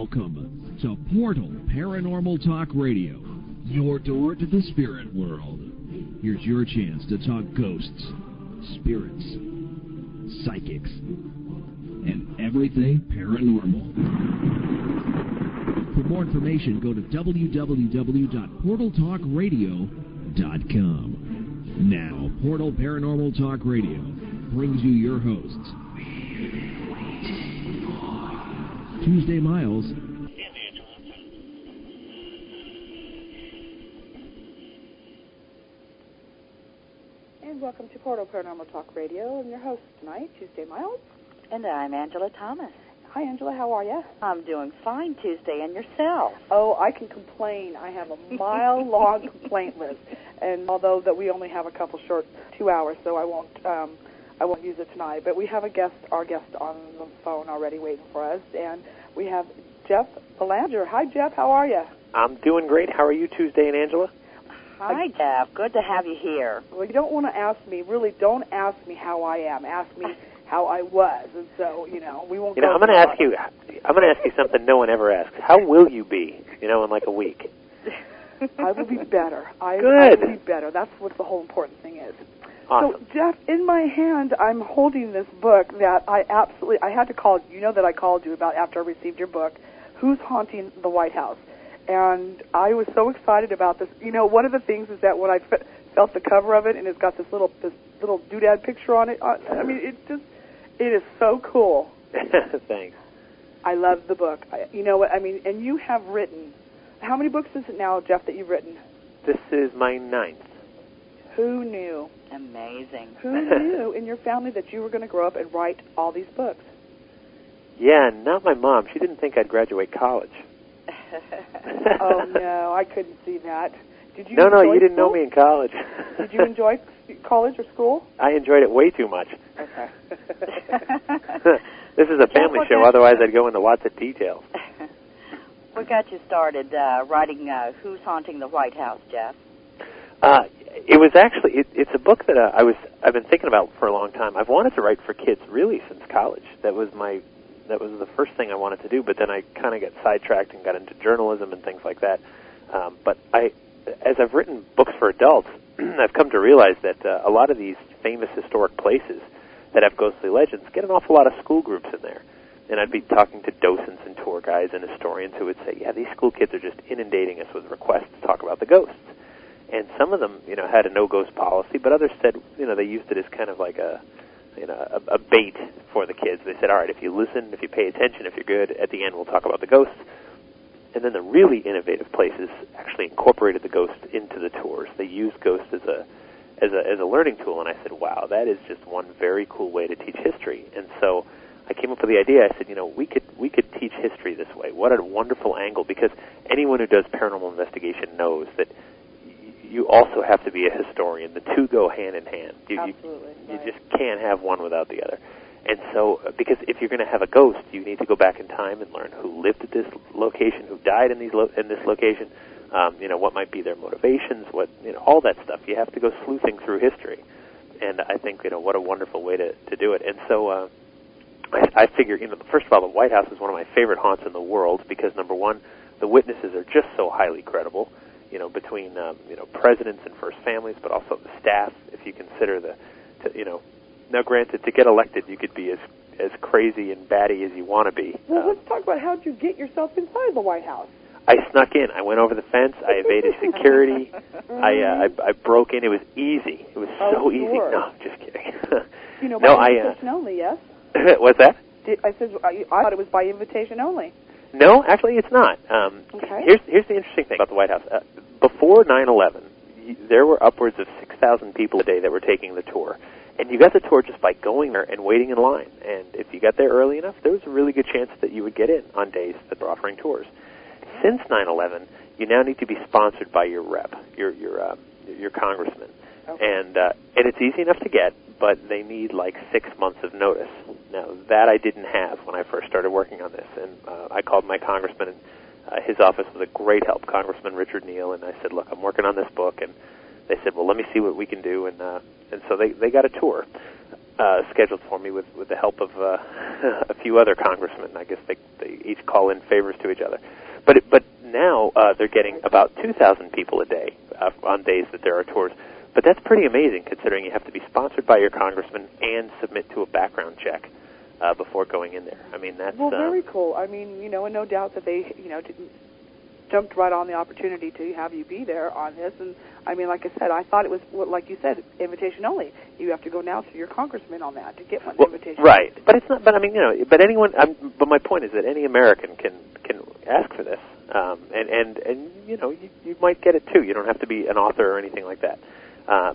Welcome to Portal Paranormal Talk Radio, your door to the spirit world. Here's your chance to talk ghosts, spirits, psychics, and everything paranormal. For more information, go to www.portaltalkradio.com. Now, Portal Paranormal Talk Radio brings you your hosts, Tuesday Miles and welcome to Portal Paranormal Talk Radio. I'm your host tonight, Tuesday Miles. And I'm Angela Thomas. Hi, Angela. How are you? I'm doing fine, Tuesday, and yourself? Oh, I can complain. I have a mile-long complaint list, and although that we only have a couple short 2 hours, so I won't use it tonight. But we have our guest on the phone already waiting for us, and we have Jeff Flander. Hi, Jeff. How are you? I'm doing great. How are you, Tuesday and Angela? Hi, Jeff. Good to have you here. Well, you don't want to ask me. Really, don't ask me how I am. Ask me how I was, and so we won't. I'm going to ask you. I'm going to ask you something no one ever asks. How will you be? In like a week. I will be better. I Good. will be better. That's what the whole important thing is. Awesome. So, Jeff, in my hand, I'm holding this book that I had to call. You know that I called you about after I received your book, Who's Haunting the White House? And I was so excited about this. One of the things is that when I felt the cover of it, and it's got this little doodad picture on it. I mean, it is so cool. Thanks. I love the book. You know what I mean? And you have written. How many books is it now, Jeff, that you've written? This is my 9th. Who knew? Amazing. Who knew in your family that you were going to grow up and write all these books? Yeah, not my mom. She didn't think I'd graduate college. Oh, no, I couldn't see that. Did you? No, you didn't school? know me in college. Did you enjoy college or school? I enjoyed it way too much. Okay. This is a family show, otherwise I'd go into lots of details. What got you started writing Who's Haunting the White House, Jeff? It was actually, it's a book that I've been thinking about for a long time. I've wanted to write for kids really since college. That was the first thing I wanted to do, but then I kind of got sidetracked and got into journalism and things like that. But as I've written books for adults, I've come to realize that a lot of these famous historic places that have ghostly legends get an awful lot of school groups in there. And I'd be talking to docents and tour guides and historians who would say, yeah, these school kids are just inundating us with requests to talk about the ghosts. And some of them, had a no-ghost policy, but others said, they used it as kind of like a bait for the kids. They said, all right, if you listen, if you pay attention, if you're good, at the end we'll talk about the ghosts. And then the really innovative places actually incorporated the ghosts into the tours. They used ghosts as a learning tool, and I said, wow, that is just one very cool way to teach history. And so I came up with the idea. I said, we could teach history this way. What a wonderful angle, because anyone who does paranormal investigation knows that you also have to be a historian. The two go hand in hand. Absolutely. You just can't have one without the other. And so, because if you're going to have a ghost, you need to go back in time and learn who lived at this location, who died in this location, what might be their motivations, all that stuff. You have to go sleuthing through history. And I think, what a wonderful way to do it. And so I figure, first of all, the White House is one of my favorite haunts in the world because, number one, the witnesses are just so highly credible, between, presidents and first families, but also the staff, if you consider now granted, to get elected, you could be as crazy and batty as you want to be. Well, let's talk about how'd you get yourself inside the White House? I snuck in. I went over the fence. I evaded security. I broke in. It was easy. It was so easy. No, just kidding. By invitation only, yes? What's that? I thought it was by invitation only. No, actually, it's not. Okay. Here's the interesting thing about the White House. Before 9/11, there were upwards of 6,000 people a day that were taking the tour. And you got the tour just by going there and waiting in line. And if you got there early enough, there was a really good chance that you would get in on days that were offering tours. Since 9/11, you now need to be sponsored by your rep, your congressman. Okay. And it's easy enough to get, but they need like 6 months of notice. Now, that I didn't have when I first started working on this. And I called my congressman, and his office was a great help, Congressman Richard Neal, and I said, look, I'm working on this book. And they said, well, let me see what we can do. And so they got a tour. scheduled for me with the help of a few other congressmen. I guess they each call in favors to each other. But now they're getting about 2,000 people a day on days that there are tours. But that's pretty amazing, considering you have to be sponsored by your congressman and submit to a background check before going in there. I mean, that's very cool. I mean, and no doubt that they, jumped right on the opportunity to have you be there on this. And I mean, like I said, I thought it was, like you said, invitation only. You have to go now to your congressman on that to get one invitation. Right, but it's not. But I mean, but anyone. But my point is that any American can ask for this, and you might get it too. You don't have to be an author or anything like that.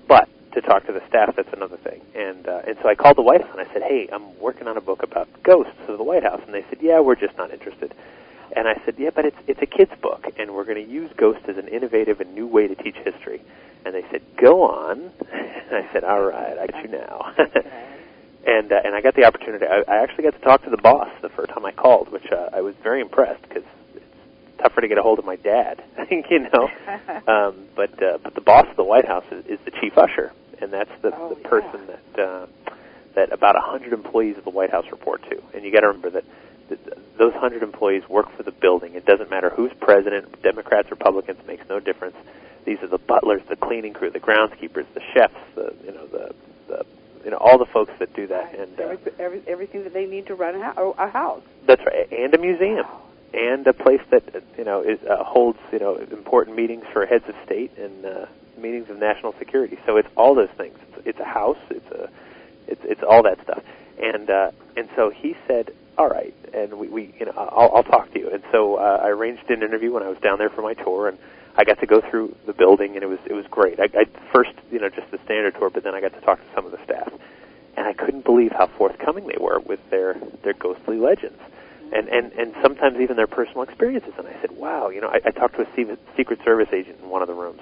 But to talk to the staff, that's another thing. And so I called the White House and I said, hey, I'm working on a book about ghosts of the White House. And they said, yeah, we're just not interested. And I said, yeah, but it's a kid's book, and we're going to use ghosts as an innovative and new way to teach history. And they said, go on. And I said, all right, I got you now. And I got the opportunity. I actually got to talk to the boss the first time I called, which I was very impressed because it's tougher to get a hold of my dad, But the boss of the White House is the chief usher, and that's the person that about 100 employees of the White House report to. And you got to remember that those 100 employees work for the building. It doesn't matter who's president, Democrats, Republicans, makes no difference. These are the butlers, the cleaning crew, the groundskeepers, the chefs, all the folks that do that, and everything that they need to run a house. That's right, and a museum, and a place that holds important meetings for heads of state and meetings of national security. So it's all those things. It's a house. It's all that stuff. And so he said, all right, and we I'll talk to you. And so I arranged an interview when I was down there for my tour, and I got to go through the building, and it was great. I first, just the standard tour, but then I got to talk to some of the staff, and I couldn't believe how forthcoming they were with their ghostly legends, and sometimes even their personal experiences. And I said, wow, I talked to a Secret Service agent in one of the rooms.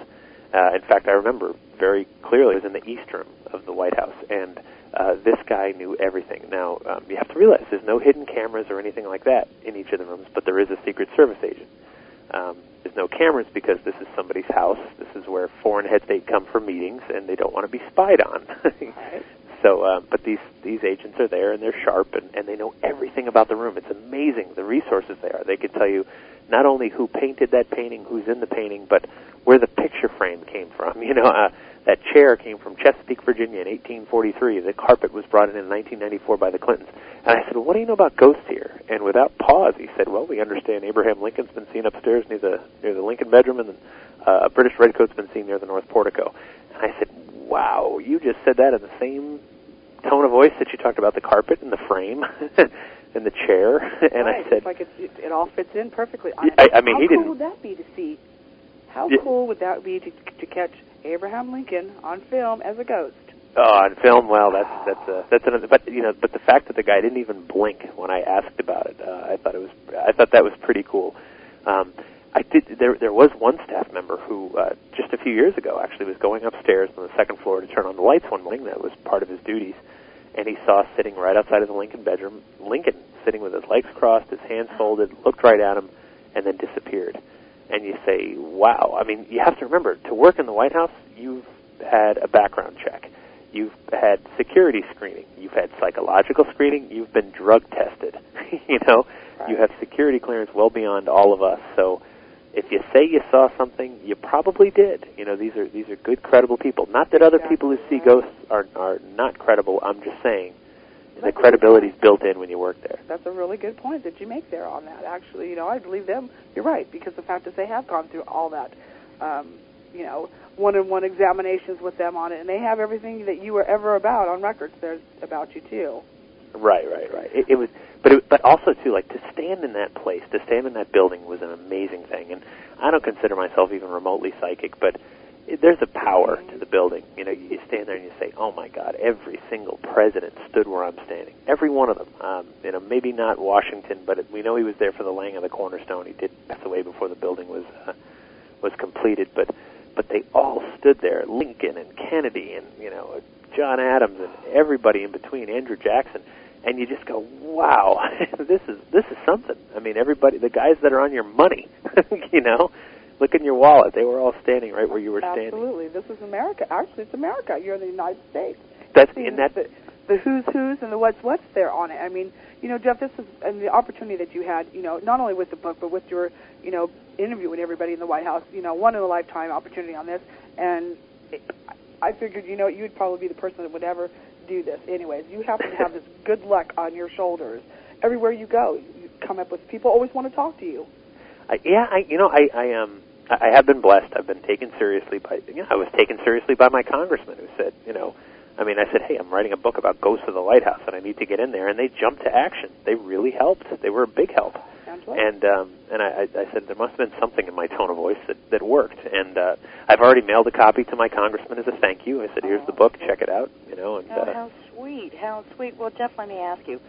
In fact, I remember very clearly it was in the East Room of the White House, and this guy knew everything. Now, you have to realize there's no hidden cameras or anything like that in each of the rooms, but there is a Secret Service agent. There's no cameras because this is somebody's house. This is where foreign heads of state come for meetings, and they don't want to be spied on. Right. So, but these agents are there, and they're sharp, and they know everything about the room. It's amazing the resources they are. They can tell you not only who painted that painting, who's in the painting, but where the picture frame came from. That chair came from Chesapeake, Virginia in 1843. The carpet was brought in 1994 by the Clintons. And I said, well, what do you know about ghosts here? And without pause, he said, well, we understand Abraham Lincoln's been seen upstairs near the Lincoln bedroom, and a British redcoat's been seen near the North Portico. And I said, wow, you just said that in the same tone of voice that you talked about the carpet and the frame and the chair. And right. I said, it's like it all fits in perfectly. I mean, how he cool didn't. would that be to see? How cool would that be to catch Abraham Lincoln on film as a ghost? Oh, on film, well, that's another. But but the fact that the guy didn't even blink when I asked about it, I thought that was pretty cool. There was one staff member who just a few years ago actually was going upstairs on the second floor to turn on the lights one morning. That was part of his duties, and he saw sitting right outside of the Lincoln bedroom, Lincoln sitting with his legs crossed, his hands folded, looked right at him, and then disappeared. And you say, wow. I mean, you have to remember, to work in the White House, you've had a background check. You've had security screening. You've had psychological screening. You've been drug tested. Right. You have security clearance well beyond all of us. So if you say you saw something, you probably did. These are good, credible people. Not that other people who see ghosts are not credible. I'm just saying the credibility is built in when you work there. That's a really good point that you make there on that. Actually, I believe them. You're right, because the fact that they have gone through all that, one-on-one examinations with them on it, and they have everything that you were ever about on records. There's about you too. Right. It was, but also too, like, to stand in that place, to stand in that building was an amazing thing. And I don't consider myself even remotely psychic, but there's a power to the building. You stand there and you say, oh my God, every single president stood where I'm standing. Every one of them. Maybe not Washington, but we know he was there for the laying of the cornerstone. He did pass away before the building was completed, but they all stood there, Lincoln and Kennedy and, John Adams and everybody in between, Andrew Jackson, and you just go, wow, this is something. I mean, everybody, the guys that are on your money, look in your wallet. They were all standing right where you were standing. Absolutely. This is America. Actually, it's America. You're in the United States. That's the who's and the what's there on it. I mean, Jeff, this is and the opportunity that you had, not only with the book but with your, interviewing everybody in the White House, one in a lifetime opportunity on this. And I figured, you'd probably be the person that would ever do this. Anyways, you happen to have this good luck on your shoulders. Everywhere you go, you come up with people always want to talk to you. I have been blessed. I've been taken seriously by. I was taken seriously by my congressman who said, I said, hey, I'm writing a book about ghosts of the Lighthouse, and I need to get in there. And they jumped to action. They really helped. They were a big help. And I said there must have been something in my tone of voice that worked. And I've already mailed a copy to my congressman as a thank you. I said, here's the book, check it out. How sweet, how sweet. Well, Jeff, let me ask you,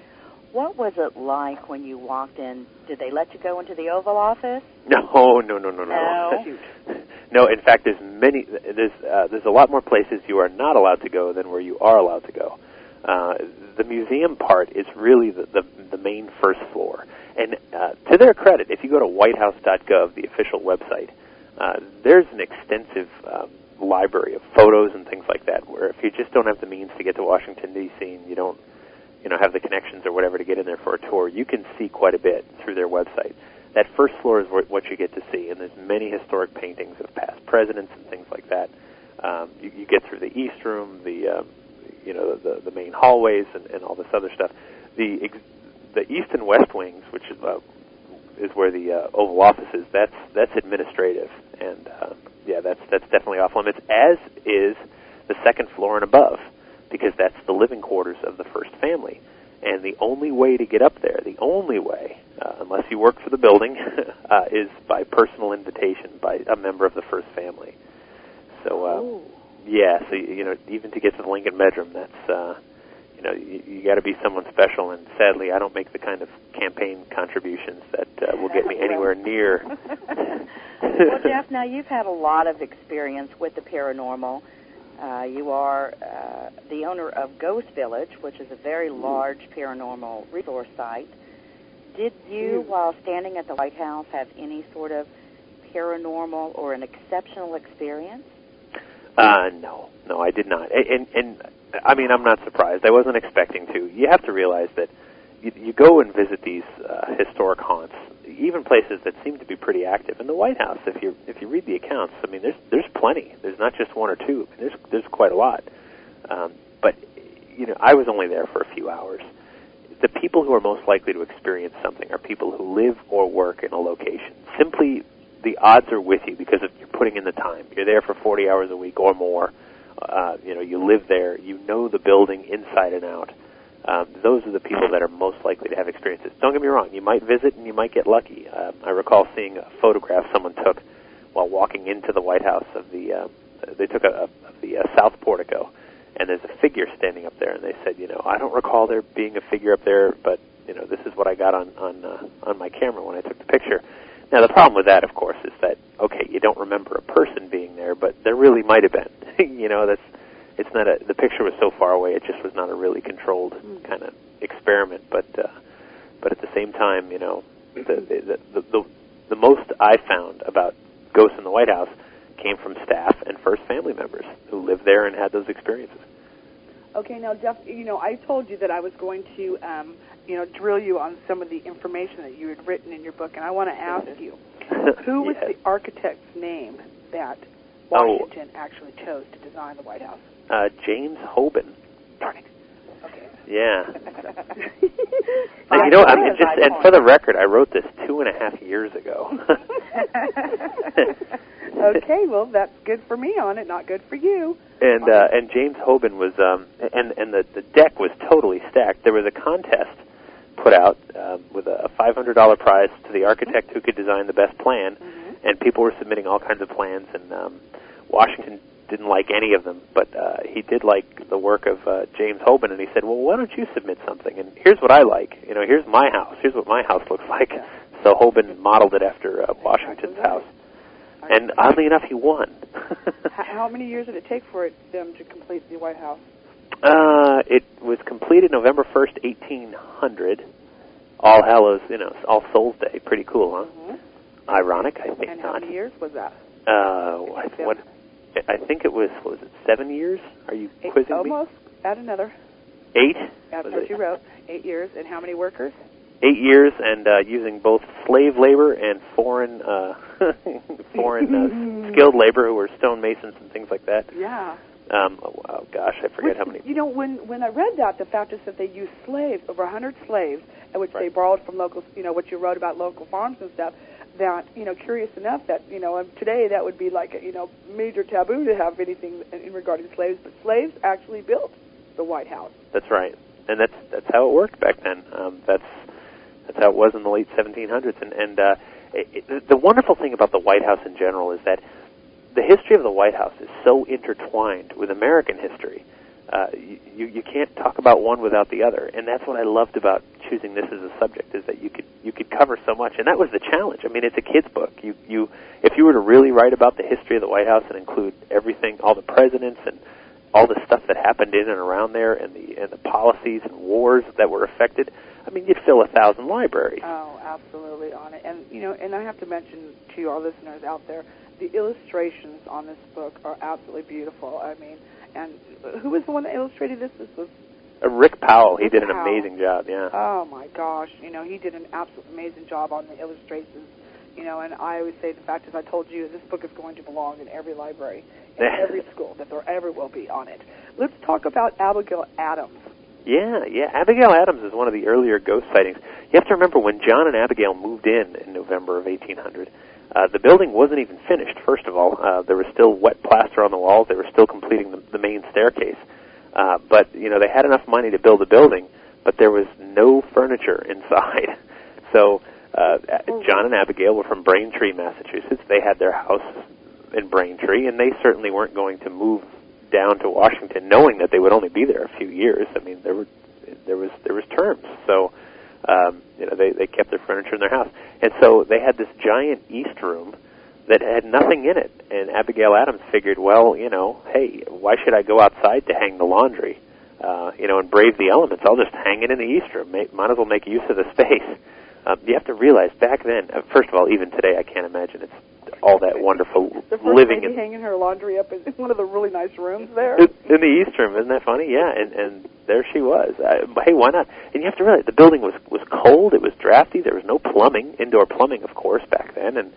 what was it like when you walked in? Did they let you go into the Oval Office? No. No, in fact, there's a lot more places you are not allowed to go than where you are allowed to go. The museum part is really the main first floor. And to their credit, if you go to whitehouse.gov, the official website, there's an extensive library of photos and things like that, where if you just don't have the means to get to Washington, D.C., and you don't have the connections or whatever to get in there for a tour, you can see quite a bit through their website. That first floor is what you get to see, and there's many historic paintings of past presidents and things like that. You get through the East Room, the main hallways, and all this other stuff. The East and West wings, which is where the Oval Office is, that's administrative, and that's definitely off limits. As is the second floor and above, because that's the living quarters of the first family. And the only way to get up there, unless you work for the building, is by personal invitation by a member of the first family. So, so even to get to the Lincoln bedroom, that's you got to be someone special. And sadly, I don't make the kind of campaign contributions that will get me anywhere near. Well, Jeff, now you've had a lot of experience with the paranormal. You are the owner of Ghost Village, which is a very large paranormal resource site. Did you, while standing at the White House, have any sort of paranormal or an exceptional experience? No, I did not. And I'm not surprised. I wasn't expecting to. You have to realize that you go and visit these historic haunts, even places that seem to be pretty active. In the White House, if you read the accounts, there's plenty. There's not just one or two. There's quite a lot. But I was only there for a few hours. The people who are most likely to experience something are people who live or work in a location. Simply, the odds are with you because you're putting in the time. You're there for 40 hours a week or more. You live there. You know the building inside and out. Those are the people that are most likely to have experiences. Don't get me wrong, you might visit and you might get lucky. I recall seeing a photograph someone took while walking into the White House of they took of the South Portico, and there's a figure standing up there, and they said, I don't recall there being a figure up there, but this is what I got on my camera when I took the picture. Now, the problem with that, of course, is that, okay, you don't remember a person being there, but there really might have been. It's not the picture was so far away, it just was not a really controlled kind of experiment. But at the same time, the most I found about ghosts in the White House came from staff and first family members who lived there and had those experiences. Okay, now, Jeff, I told you that I was going to, drill you on some of the information that you had written in your book, and I want to ask you, who was the architect's name that Washington actually chose to design the White House? James Hoban. Darn it. Okay. Yeah. And for the record, I wrote this 2.5 years ago. Okay, well, that's good for me on it, not good for you. And James Hoban was, and the deck was totally stacked. There was a contest put out with a $500 prize to the architect who could design the best plan, and people were submitting all kinds of plans, and Washington didn't like any of them, but he did like the work of James Hoban, and he said, well, why don't you submit something? And here's what I like. Here's my house. Here's what my house looks like. So Hoban modeled it after Washington's house. And oddly enough, he won. How many years did it take for them to complete the White House? It was completed November 1st, 1800. All Hallows, All Souls Day. Pretty cool, huh? Mm-hmm. Ironic, I think. And how many years was that? I think it was it 7 years? Are you quizzing me? Almost. Add another. 8. That's what you wrote. 8 years. And how many workers? 8 years, and using both slave labor and foreign skilled labor who were stonemasons and things like that. Yeah. Oh gosh, I forget how many. You know, when I read that, the fact is that they used slaves, over 100 slaves, which Right. they borrowed from local, you know, what you wrote about local farms and stuff, that, you know, curious enough that, you know, today that would be like a, you know, major taboo to have anything in regarding slaves, but slaves actually built the White House. That's right, and that's how it worked back then. That's how it was in the late 1700s, and the wonderful thing about the White House in general is that the history of the White House is so intertwined with American history. You can't talk about one without the other, and that's what I loved about choosing this as a subject, is that you could cover so much, and that was the challenge. I mean, it's a kid's book. If you were to really write about the history of the White House and include everything, all the presidents and all the stuff that happened in and around there, and the policies and wars that were affected, I mean, you'd fill 1,000 libraries. Oh, absolutely on it. And, you know, and I have to mention to our listeners out there, the illustrations on this book are absolutely beautiful. I mean, and who was the one that illustrated this? This was Rick Powell. He did an Powell. amazing job, yeah. Oh, my gosh. You know, he did an absolutely amazing job on the illustrations. You know, and I always say the fact is, I told you, this book is going to belong in every library, in every school, that there ever will be on it. Let's talk about Abigail Adams. Yeah. Abigail Adams is one of the earlier ghost sightings. You have to remember, when John and Abigail moved in November of 1800, the building wasn't even finished, first of all. There was still wet plaster on the walls. They were still completing the main staircase. But, you know, they had enough money to build a building, but there was no furniture inside. So John and Abigail were from Braintree, Massachusetts. They had their house in Braintree, and they certainly weren't going to move down to Washington knowing that they would only be there a few years. I mean, there was terms. So, you know, they kept their furniture in their house. And so they had this giant east room that had nothing in it. And Abigail Adams figured, well, you know, hey, why should I go outside to hang the laundry, you know, and brave the elements? I'll just hang it in the east room. Might as well make use of the space. You have to realize, back then, first of all, even today, I can't imagine it's all that wonderful the first living lady hanging her laundry up in one of the really nice rooms there. In the east room. Isn't that funny? Yeah, and there she was. Hey, why not? And you have to realize, the building was cold, it was drafty, there was no plumbing, indoor plumbing, of course, back then, and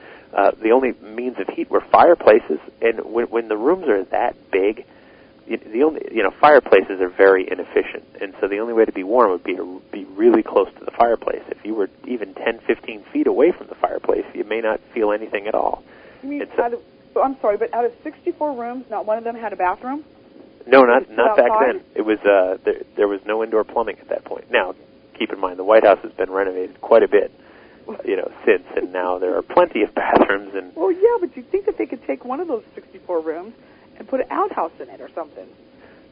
the only means of heat were fireplaces. And when the rooms are that big, fireplaces are very inefficient, and so the only way to be warm would be to be really close to the fireplace. If you were even 10, 15 feet away from the fireplace, you may not feel anything at all. You mean I'm sorry, but out of 64 rooms, not one of them had a bathroom? No, not back outside? then. It was there was no indoor plumbing at that point. Now, keep in mind, the White House has been renovated quite a bit, you know, since, and now there are plenty of bathrooms. And well, yeah, but you'd think that they could take one of those 64 rooms and put an outhouse in it or something.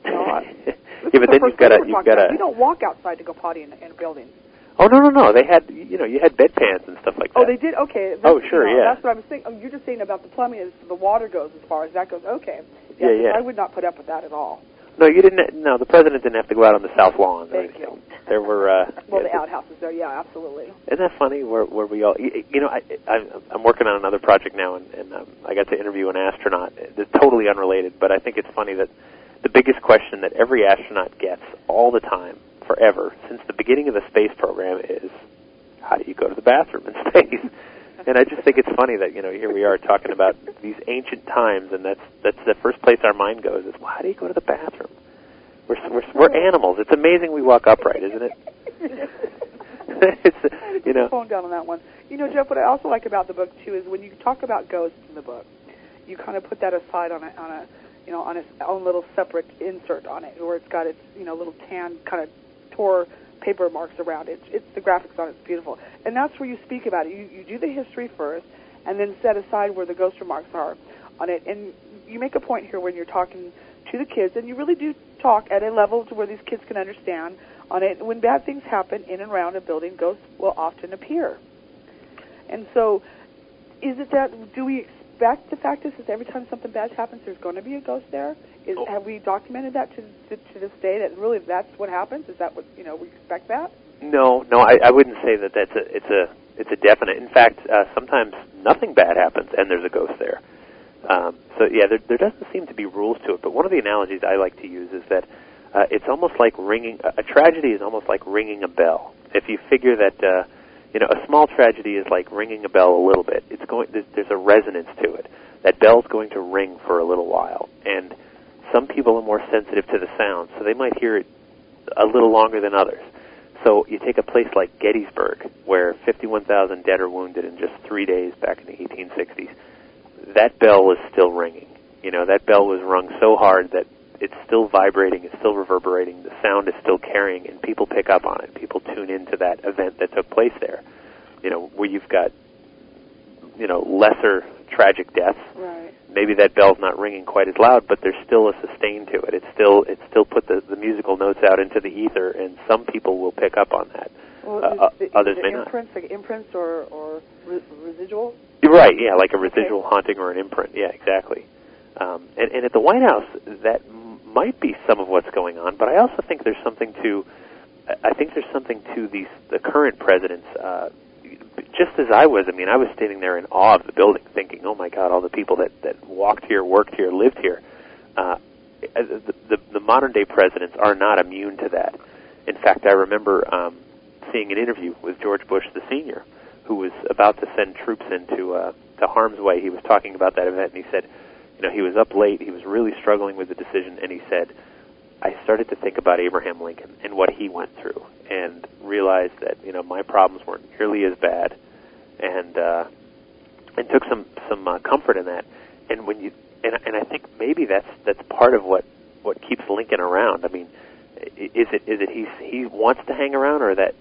You know, yeah, but then you've got to. You don't walk outside to go potty in a building. Oh, no. They had, you know, you had bedpans and stuff like that. Oh, they did? Okay. Sure, you know, yeah. That's what I was thinking. Oh, you're just saying about the plumbing, as the water goes, as far as that goes. Okay. Yeah. I would not put up with that at all. No, you didn't. No, the president didn't have to go out on the south lawn. Thank you. There were. Well, the outhouses there, yeah, absolutely. Isn't that funny? Where we all, you know, I'm working on another project now, and I got to interview an astronaut. It's totally unrelated, but I think it's funny that the biggest question that every astronaut gets all the time, forever, since the beginning of the space program, is, how do you go to the bathroom in space? And I just think it's funny that, you know, here we are talking about these ancient times, and that's the first place our mind goes is, well, how do you go to the bathroom? We're animals. It's amazing we walk upright, isn't it? It's, you know. Phone down on that one. You know, Jeff, what I also like about the book too is when you talk about ghosts in the book, you kind of put that aside on its own little separate insert on it, where it's got its, you know, little tan kind of tore paper marks around it. It's the graphics on it's beautiful, and that's where you speak about it. You do the history first, and then set aside where the ghost remarks are on it. And you make a point here when you're talking to the kids, and you really do talk at a level to where these kids can understand on it. When bad things happen in and around a building, ghosts will often appear. And so, is it that, do we expect the fact is that every time something bad happens, there's going to be a ghost there? Have we documented that to this day, that really that's what happens? Is that what, you know, we expect that? No, I wouldn't say that it's a definite. In fact, sometimes nothing bad happens and there's a ghost there. So yeah, there doesn't seem to be rules to it. But one of the analogies I like to use is that it's almost like ringing. A tragedy is almost like ringing a bell. If you figure that, a small tragedy is like ringing a bell a little bit. There's a resonance to it. That bell's going to ring for a little while, and some people are more sensitive to the sound, so they might hear it a little longer than others. So you take a place like Gettysburg, where 51,000 dead or wounded in just 3 days back in the 1860s. That bell is still ringing. That bell was rung so hard that it's still vibrating, it's still reverberating, the sound is still carrying, and people pick up on it. People tune into that event that took place there. Where you've got, lesser tragic deaths. Right. Maybe that bell's not ringing quite as loud, but there's still a sustain to it. It's still put the musical notes out into the ether, and some people will pick up on that. Well, others may not. Like imprints or residual? Right, yeah, like a residual haunting or an imprint. Yeah, exactly. And at the White House, that might be some of what's going on, but I also think there's something to the current presidents. Just as I was standing there in awe of the building, thinking, "Oh my God, all the people that walked here, worked here, lived here." The modern day presidents are not immune to that. In fact, I remember seeing an interview with George Bush the senior, who was about to send troops into to harm's way. He was talking about that event, and he said, he was up late. He was really struggling with the decision, and he said, I started to think about Abraham Lincoln and what he went through, and realized that my problems weren't nearly as bad, and took some comfort in that. And when you and I think maybe that's part of what keeps Lincoln around. Is it he wants to hang around, or that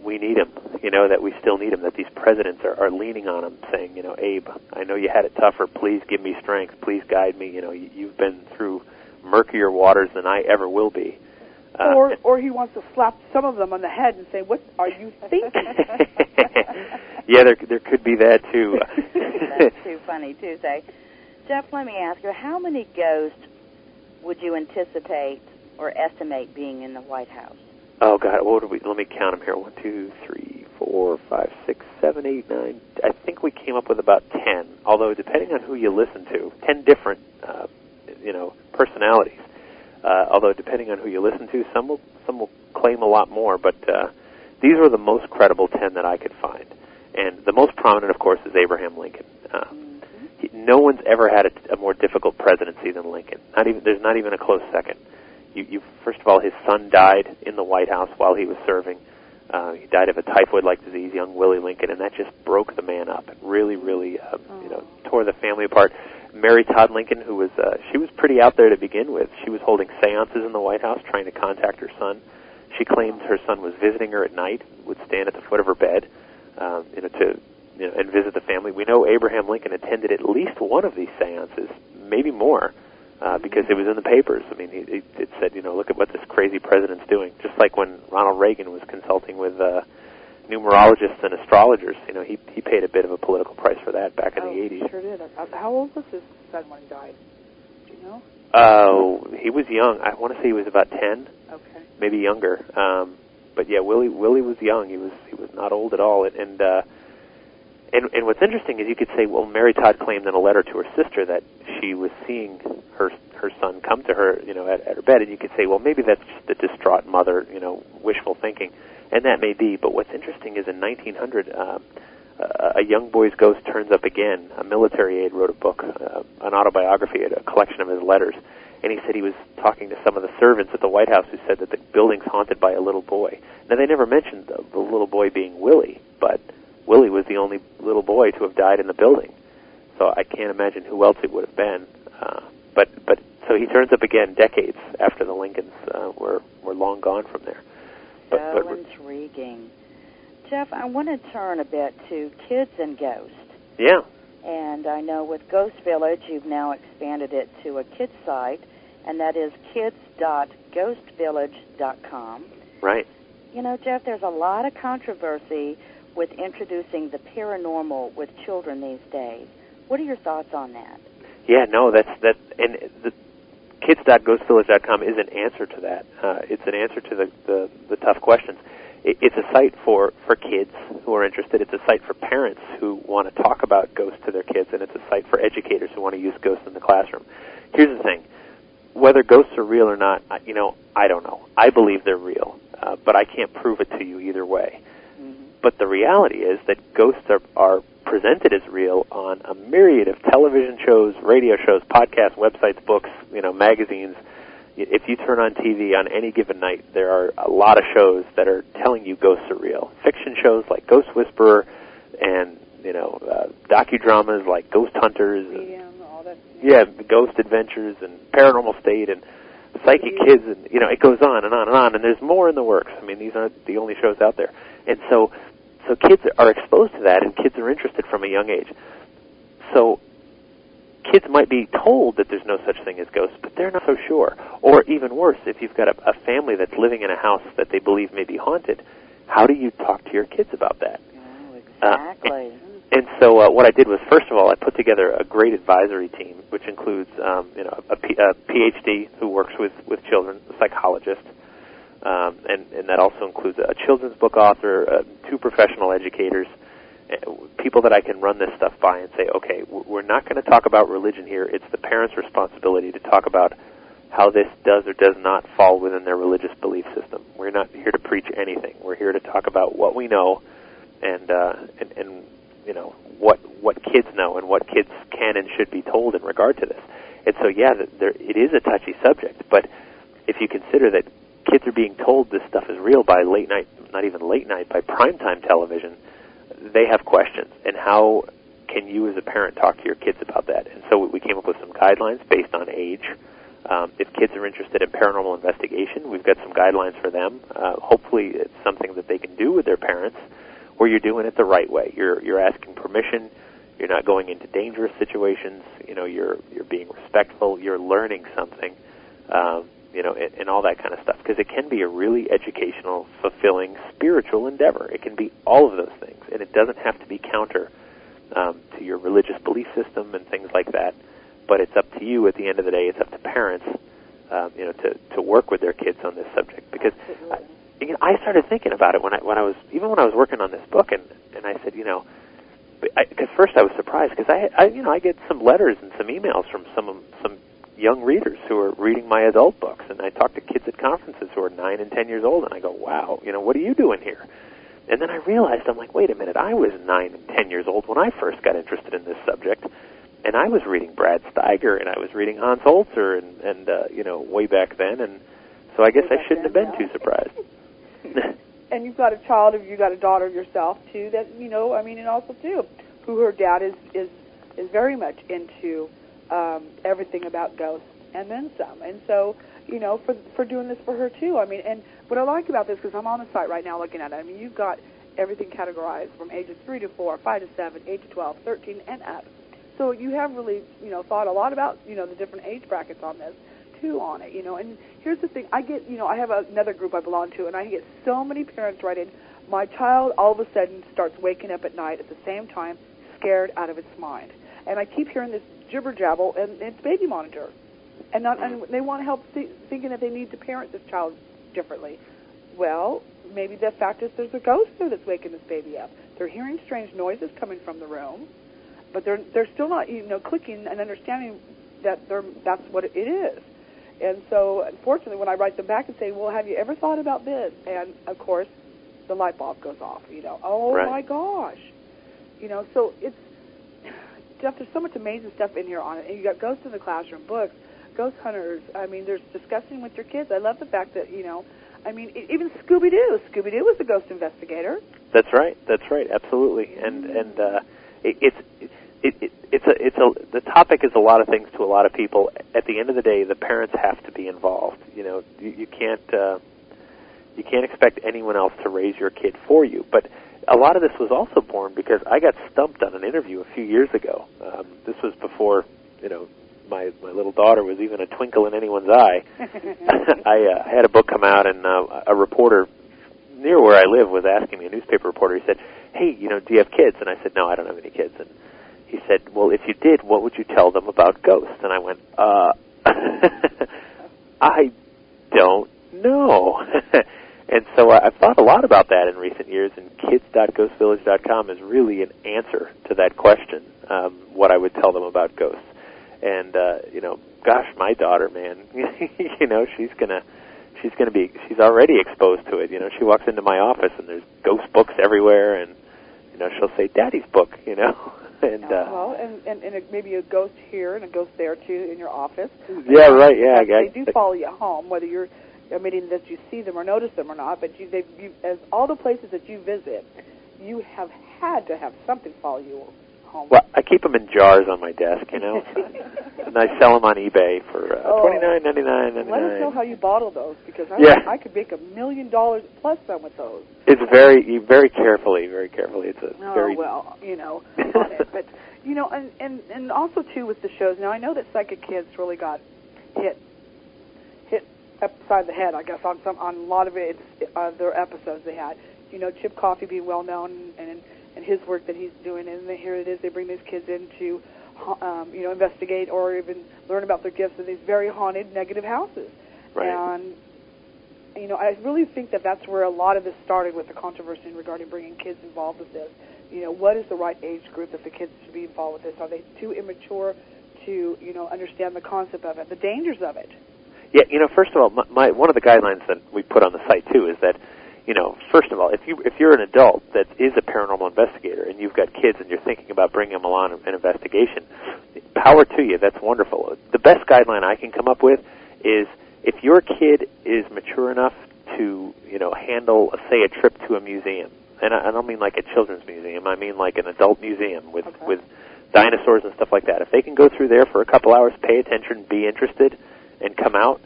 we need him? That we still need him. That these presidents are leaning on him, saying, Abe, I know you had it tougher. Please give me strength. Please guide me. You've been through murkier waters than I ever will be. Or he wants to slap some of them on the head and say, "What are you thinking?" Yeah, there could be that too. That's too funny too. Say, Jeff, let me ask you, how many ghosts would you anticipate or estimate being in the White House? Oh God, let me count them here. 1, 2, 3, 4, 5, 6, 7, 8, 9. I think we came up with about 10. Although depending on who you listen to, 10 different, personalities. Although depending on who you listen to, some will claim a lot more. But these were the most credible 10 that I could find, and the most prominent, of course, is Abraham Lincoln. No one's ever had a more difficult presidency than Lincoln. There's not even a close second. First of all, his son died in the White House while he was serving. He died of a typhoid-like disease, young Willie Lincoln, and that just broke the man up. It really, tore the family apart. Mary Todd Lincoln, she was pretty out there to begin with. She was holding seances in the White House, trying to contact her son. She claimed her son was visiting her at night, would stand at the foot of her bed, and visit the family. We know Abraham Lincoln attended at least one of these seances, maybe more. Because it was in the papers. It said, look at what this crazy president's doing. Just like when Ronald Reagan was consulting with numerologists and astrologers, he paid a bit of a political price for that back in the 80s. He sure did. How old was his son when he died? Do you know? He was young. I want to say he was about 10, okay, maybe younger. But yeah, Willie was young. He was not old at all. And what's interesting is you could say, well, Mary Todd claimed in a letter to her sister that she was seeing her son come to her, at her bed, and you could say, well, maybe that's just the distraught mother, wishful thinking, and that may be. But what's interesting is in 1900, a young boy's ghost turns up again. A military aide wrote a book, an autobiography, a collection of his letters, and he said he was talking to some of the servants at the White House who said that the building's haunted by a little boy. Now, they never mentioned the little boy being Willie, but Willie was the only little boy to have died in the building, so I can't imagine who else it would have been. But so he turns up again decades after the Lincolns were long gone from there. So intriguing. Jeff, I want to turn a bit to kids and ghosts. Yeah. And I know with Ghost Village, you've now expanded it to a kids site, and that is kids.ghostvillage.com. Right. Jeff, there's a lot of controversy with introducing the paranormal with children these days. What are your thoughts on that? Yeah, no, and the kids.ghostvillage.com is an answer to that. It's an answer to the tough questions. It's a site for kids who are interested. It's a site for parents who want to talk about ghosts to their kids, and it's a site for educators who want to use ghosts in the classroom. Here's the thing. whether ghosts are real or not, I don't know. I believe they're real, but I can't prove it to you either way. Mm-hmm. But the reality is that ghosts are presented as real on a myriad of television shows, radio shows, podcasts, websites, books, magazines. If you turn on TV on any given night, there are a lot of shows that are telling you ghosts are real. Fiction shows like Ghost Whisperer and, docudramas like Ghost Hunters. And, Ghost Adventures and Paranormal State and Psychic Kids, and, it goes on and on and on, and there's more in the works. I mean, these aren't the only shows out there. And so kids are exposed to that, and kids are interested from a young age. So kids might be told that there's no such thing as ghosts, but they're not so sure. Or even worse, if you've got a family that's living in a house that they believe may be haunted, how do you talk to your kids about that? Oh, exactly. And so what I did was, first of all, I put together a great advisory team, which includes a PhD who works with children, a psychologist, and that also includes a children's book author, 2 professional educators, people that I can run this stuff by and say, okay, we're not going to talk about religion here. It's the parents' responsibility to talk about how this does or does not fall within their religious belief system. We're not here to preach anything. We're here to talk about what we know and what kids know and what kids can and should be told in regard to this. And so, it is a touchy subject, but if you consider that kids are being told this stuff is real by late night, not even late night, by primetime television, they have questions. And how can you as a parent talk to your kids about that? And so we came up with some guidelines based on age. If kids are interested in paranormal investigation, we've got some guidelines for them. Hopefully it's something that they can do with their parents, where you're doing it the right way. You're asking permission. You're not going into dangerous situations. You're being respectful. You're learning something, and all that kind of stuff. Because it can be a really educational, fulfilling, spiritual endeavor. It can be all of those things, and it doesn't have to be counter to your religious belief system and things like that. But it's up to you at the end of the day. It's up to parents, to work with their kids on this subject. Because I started thinking about it when I was working on this book, and I said, because first I was surprised because I get some letters and some emails from some young readers who are reading my adult books, and I talk to kids at conferences who are 9 and 10 years old, and I go, wow, what are you doing here? And then I realized, I'm like, wait a minute, I was 9 and 10 years old when I first got interested in this subject, and I was reading Brad Steiger, and I was reading Hans Holzer, and way back then, and so I guess I shouldn't have been too surprised. And you've got a child, or you've got a daughter yourself too. That and also too, who her dad is very much into everything about ghosts and then some. And so for doing this for her too. And what I like about this, because I'm on the site right now looking at it. You've got everything categorized from ages 3 to 4, 5 to 7, 8 to 12, 13, and up. So you have really thought a lot about the different age brackets on this too on it. And here's the thing, I get I have another group I belong to, and I get so many parents writing, my child all of a sudden starts waking up at night at the same time, scared out of its mind. And I keep hearing this jibber jabble, and it's baby monitor, and they want help thinking that they need to parent this child differently. Well, maybe the fact is there's a ghost there that's waking this baby up. They're hearing strange noises coming from the room, but they're still not clicking and understanding that that's what it is. And so, unfortunately, when I write them back and say, well, have you ever thought about this? And, of course, the light bulb goes off, Oh, right. My gosh. So it's, Jeff, there's so much amazing stuff in here on it. And you got Ghosts in the Classroom books, Ghost Hunters. There's discussing with your kids. I love the fact that, even Scooby-Doo. Scooby-Doo was a ghost investigator. That's right, absolutely. And the topic is a lot of things to a lot of people. At the end of the day, the parents have to be involved. You can't expect anyone else to raise your kid for you. But a lot of this was also born because I got stumped on an interview a few years ago. This was before my little daughter was even a twinkle in anyone's eye. I had a book come out, and a reporter near where I live was asking me, a newspaper reporter. He said, "Hey, do you have kids?" And I said, "No, I don't have any kids." And he said, "Well, if you did, what would you tell them about ghosts?" And I went, I don't know. And so I've thought a lot about that in recent years, and kids.ghostvillage.com is really an answer to that question, what I would tell them about ghosts. And, gosh, my daughter, man, she's already exposed to it. She walks into my office and there's ghost books everywhere, and she'll say, "Daddy's book," and and maybe a ghost here and a ghost there too in your office. Yeah, right. Yeah, they do follow you home, whether you're admitting that you see them or notice them or not. But as all the places that you visit, you have had to have something follow you home. Well, I keep them in jars on my desk, and I sell them on eBay for $29.99. Let us know how you bottle those, because I could make $1 million plus some with those. It's very carefully. It's a very on it. But and also too with the shows. Now I know that Psychic Kids really got hit upside the head, I guess, on a lot of it. Their episodes they had. Chip Coffey being well known and his work that he's doing, and here it is. They bring these kids in to investigate or even learn about their gifts in these very haunted, negative houses. Right. And I really think that that's where a lot of this started with the controversy regarding bringing kids involved with this. What is the right age group that the kids should be involved with this? Are they too immature to, understand the concept of it, the dangers of it? Yeah, first of all, one of the guidelines that we put on the site too is that, first of all, if you're an adult that is a paranormal investigator and you've got kids and you're thinking about bringing them along an investigation, power to you. That's wonderful. The best guideline I can come up with is if your kid is mature enough to, handle, say, a trip to a museum, and I don't mean like a children's museum, I mean like an adult museum with dinosaurs and stuff like that. If they can go through there for a couple hours, pay attention, be interested, and come out,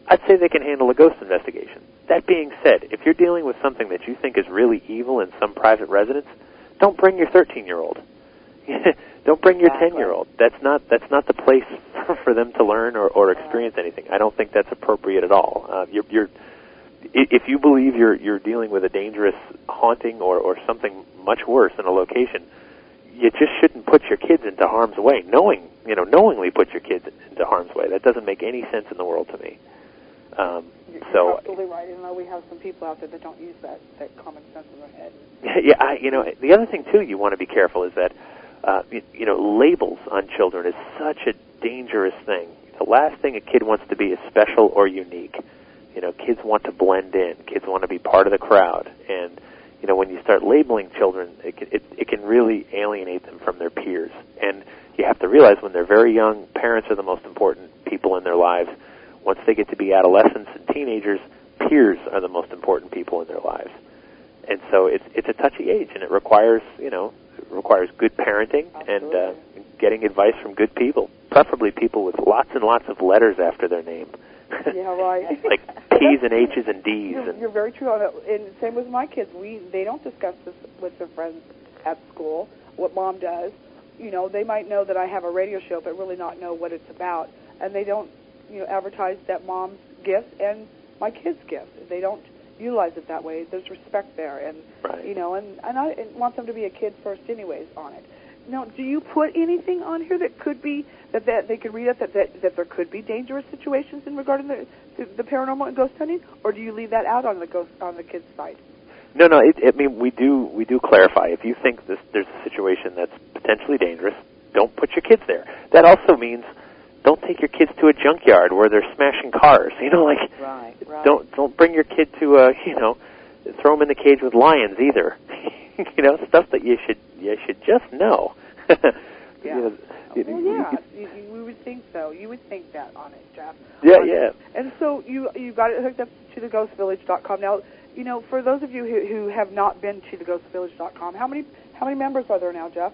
I'd say they can handle a ghost investigation. That being said, if you're dealing with something that you think is really evil in some private residence, don't bring your 13-year-old. Don't bring your 10-year-old. That's not the place for them to learn or experience anything. I don't think that's appropriate at all. If you believe you're dealing with a dangerous haunting or something much worse in a location, you just shouldn't put your kids into harm's way. Knowingly put your kids into harm's way. That doesn't make any sense in the world to me. You're absolutely right. We have some people out there that don't use that common sense in their head. Yeah, the other thing too you want to be careful is that labels on children is such a dangerous thing. The last thing a kid wants to be is special or unique. Kids want to blend in. Kids want to be part of the crowd. And when you start labeling children, it can really alienate them from their peers. And you have to realize when they're very young, parents are the most important people in their lives. Once they get to be adolescents and teenagers, peers are the most important people in their lives. And so it's a touchy age, and it requires good parenting. Absolutely. And getting advice from good people, preferably people with lots and lots of letters after their name. Yeah, right. Like P's and H's and D's. You're very true on it. And same with my kids. They don't discuss this with their friends at school, what Mom does. They might know that I have a radio show, but really not know what it's about. And they don't, advertise that Mom's gift and my kid's gift. They don't utilize it that way. There's respect there. And, right. And I want them to be a kid first anyways on it. Now, do you put anything on here that could be, that they could read it, that there could be dangerous situations in regarding the paranormal and ghost hunting, or do you leave that out on the kids' site? No. We do clarify. If you think there's a situation that's potentially dangerous, don't put your kids there. That also means don't take your kids to a junkyard where they're smashing cars. Right. Don't bring your kid to throw them in the cage with lions either. Stuff that you should just know. Yeah. We would think so. You would think that on it, Jeff. Yeah. And so you got it hooked up to theghostvillage.com. Now, for those of you who have not been to theghostvillage.com, how many members are there now, Jeff?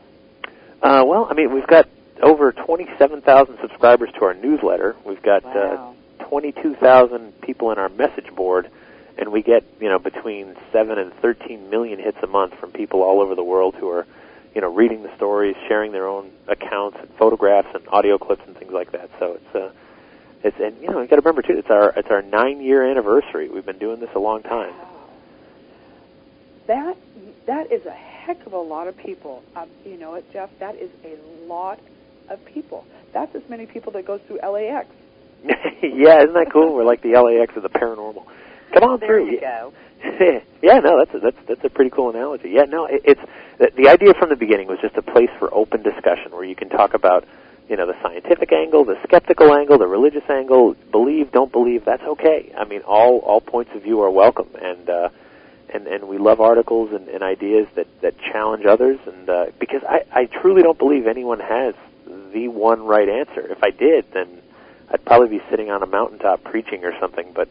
We've got over 27,000 subscribers to our newsletter. We've got 22,000 people in our message board, and we get between 7 and 13 million hits a month from people all over the world who are reading the stories, sharing their own accounts and photographs and audio clips and things like that. So you got to remember too, it's our 9-year anniversary. We've been doing this a long time. That is a heck of a lot of people. Jeff, that is a lot of people. That's as many people that goes through LAX. Yeah, isn't that cool? We're like the LAX of the paranormal. Come on there through. You go. Yeah, no, that's a pretty cool analogy. Yeah, no, it's the idea from the beginning was just a place for open discussion where you can talk about the scientific angle, the skeptical angle, the religious angle, believe, don't believe, that's okay. I mean, all points of view are welcome, and we love articles and ideas that challenge others, and because I truly don't believe anyone has the one right answer. If I did, then I'd probably be sitting on a mountaintop preaching or something, but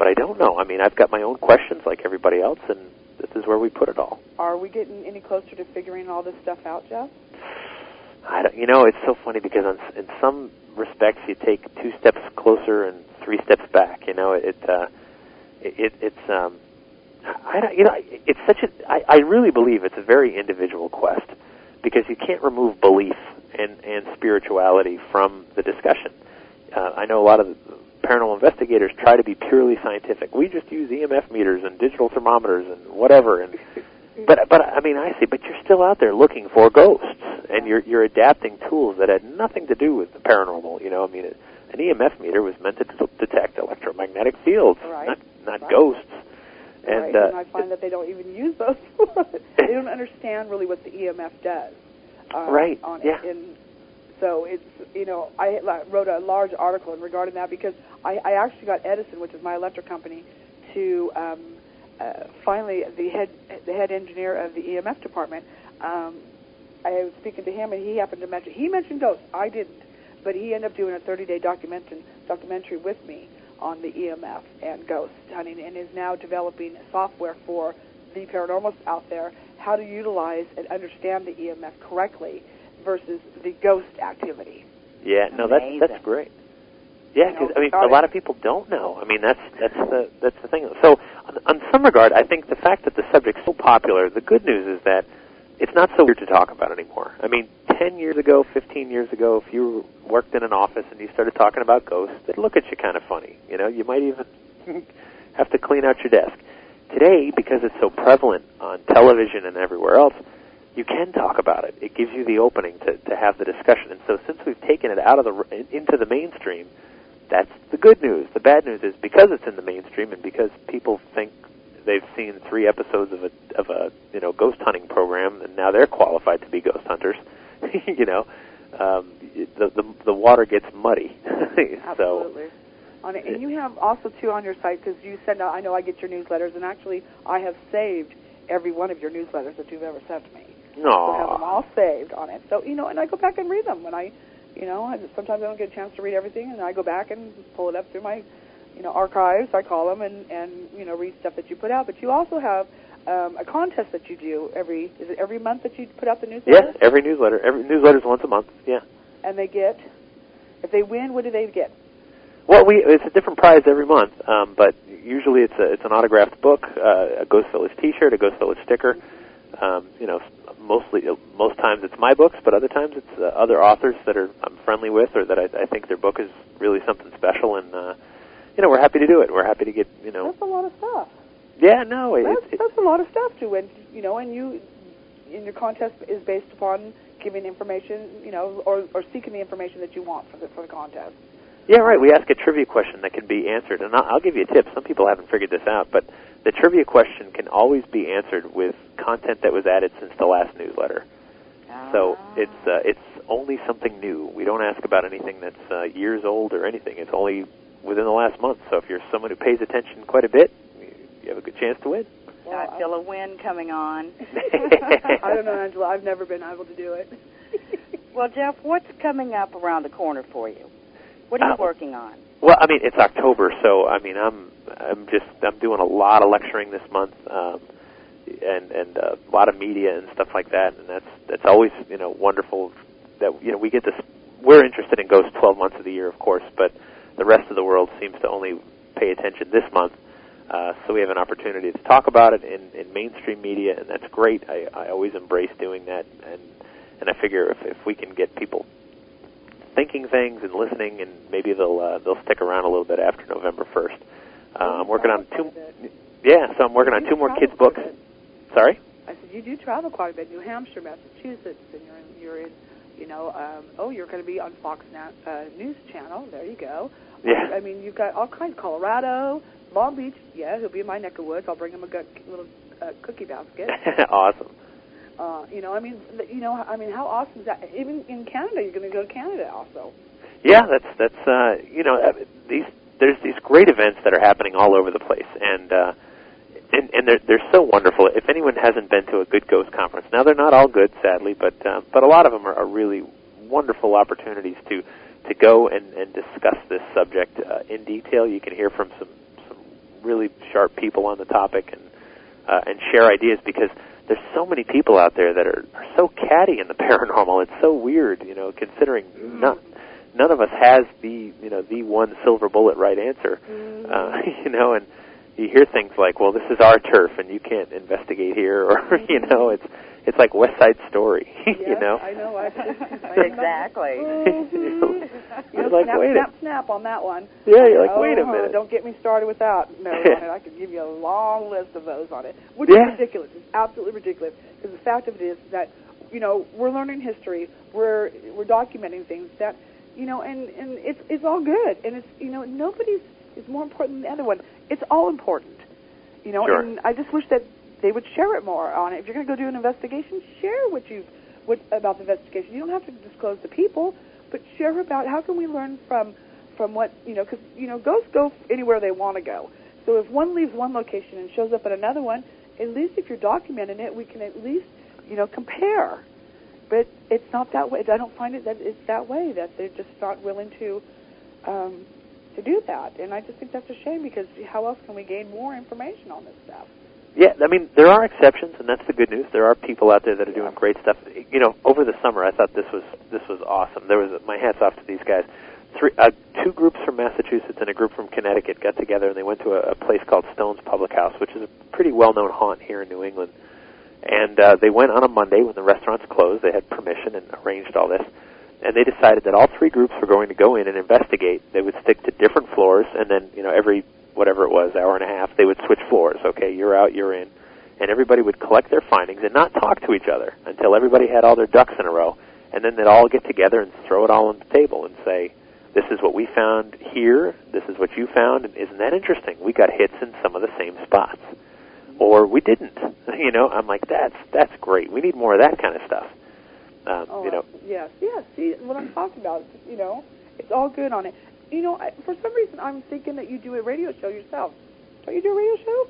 I don't know. I mean, I've got my own questions like everybody else, and this is where we put it all. Are we getting any closer to figuring all this stuff out, Jeff? I don't, it's so funny because in some respects you take 2 steps closer and 3 steps back. I don't, it's such a. I really believe it's a very individual quest because you can't remove belief and spirituality from the discussion. I know a lot of paranormal investigators try to be purely scientific. We just use EMF meters and digital thermometers and whatever. But I mean, I see. But you're still out there looking for ghosts, and you're adapting tools that had nothing to do with the paranormal. I mean, an EMF meter was meant to detect electromagnetic fields, not ghosts. And, and I find that they don't even use those. They don't understand really what the EMF does. On yeah. it. So it's, I wrote a large article regarding that because I actually got Edison, which is my electric company, to finally the head engineer of the EMF department. I was speaking to him, and he happened to mention ghosts. I didn't, but he ended up doing a 30-day documentary with me on the EMF and ghost hunting, and is now developing software for the paranormalists out there how to utilize and understand the EMF correctly versus the ghost activity. Yeah, no, that's great. Yeah, because I mean, a lot of people don't know. I mean, that's the thing. So, on some regard, I think the fact that the subject's so popular, the good news is that it's not so weird to talk about anymore. I mean, 10 years ago, 15 years ago, if you worked in an office and you started talking about ghosts, they'd look at you kind of funny. You might even have to clean out your desk. Today, because it's so prevalent on television and everywhere else, you can talk about it. It gives you the opening to have the discussion. And so since we've taken it out of into the mainstream, that's the good news. The bad news is because it's in the mainstream and because people think they've seen 3 episodes of a ghost hunting program and now they're qualified to be ghost hunters, the water gets muddy. Absolutely. And you have also, too, on your site, because you send out, I know I get your newsletters, and actually I have saved every one of your newsletters that you've ever sent me. Aww. So I have them all saved on it. So, and I go back and read them when sometimes I don't get a chance to read everything, and I go back and pull it up through my, archives, I call them, and read stuff that you put out. But you also have a contest that you do every month that you put out the newsletter? Yes, every newsletter. Every newsletter's once a month, yeah. And they get, if they win, what do they get? Well, it's a different prize every month, but usually it's an autographed book, a Ghost Village T-shirt, a Ghost Village sticker. Most times it's my books, but other times it's other authors that I'm friendly with, or that I think their book is really something special, and we're happy to do it. We're happy to get That's a lot of stuff. Yeah, no, that's a lot of stuff too, and your contest is based upon giving information, or seeking the information that you want for the contest. Yeah, right. We ask a trivia question that can be answered, and I'll give you a tip. Some people haven't figured this out, but the trivia question can always be answered with content that was added since the last newsletter. So it's only something new. We don't ask about anything that's years old or anything. It's only within the last month. So if you're someone who pays attention quite a bit, you have a good chance to win. Well, I feel a win coming on. I don't know, Angela. I've never been able to do it. Well, Jeff, what's coming up around the corner for you? What are you working on? Well, I mean, it's October, so I mean, I'm doing a lot of lecturing this month, and a lot of media and stuff like that, and that's always wonderful that we get this. We're interested in ghosts 12 months of the year, of course, but the rest of the world seems to only pay attention this month. So we have an opportunity to talk about it in mainstream media, and that's great. I always embrace doing that, and I figure if we can get people thinking things and listening, and maybe they'll stick around a little bit after November 1st. I'm working on two. Yeah, so I'm working on 2 more kids' books. Sorry? I said you do travel quite a bit. New Hampshire, Massachusetts, and you're in you're going to be on Fox News Channel. There you go. Yeah. I mean, you've got all kinds. Colorado, Long Beach. Yeah, he'll be in my neck of woods. I'll bring him a little cookie basket. Awesome. I mean, how awesome is that? Even in Canada, you're going to go to Canada also. Yeah, that's there's these great events that are happening all over the place, and they're so wonderful. If anyone hasn't been to a good ghost conference, now they're not all good, sadly, but a lot of them are really wonderful opportunities to go and discuss this subject in detail. You can hear from some really sharp people on the topic and share ideas, because there's so many people out there that are so catty in the paranormal. It's so weird, considering none of us has the one silver bullet right answer, and you hear things like, well, this is our turf and you can't investigate here, or, it's like West Side Story, Yes, I know. Exactly. You're like, snap on that one. Yeah, you're like, wait a minute. Don't get me started with that. No, I could give you a long list of those on it, which is ridiculous. It's absolutely ridiculous, because the fact of it is that, we're learning history, we're documenting things that, and it's all good, and it's, nobody's is more important than the other one. It's all important, Sure. And I just wish that they would share it more on it. If you're going to go do an investigation, share about the investigation. You don't have to disclose the people, but share about how can we learn from what, because, ghosts go anywhere they want to go. So if one leaves one location and shows up at another one, at least if you're documenting it, we can at least, compare. But it's not that way. I don't find it that it's that way, that they're just not willing to do that. And I just think that's a shame, because how else can we gain more information on this stuff? Yeah, I mean, there are exceptions, and that's the good news. There are people out there that are doing great stuff. Over the summer, I thought this was awesome. There was, my hats off to these guys. Two groups from Massachusetts and a group from Connecticut got together, and they went to a place called Stone's Public House, which is a pretty well-known haunt here in New England. And they went on a Monday when the restaurants closed. They had permission and arranged all this. And they decided that all three groups were going to go in and investigate. They would stick to different floors, and then, every, whatever it was, hour and a half, they would switch floors. Okay, you're out, you're in. And everybody would collect their findings and not talk to each other until everybody had all their ducks in a row. And then they'd all get together and throw it all on the table and say, this is what we found here, this is what you found, and isn't that interesting? We got hits in some of the same spots. Or we didn't. I'm like, that's great. We need more of that kind of stuff. Yes. See what I'm talking about. It's all good on it. For some reason, I'm thinking that you do a radio show yourself. Don't you do a radio show?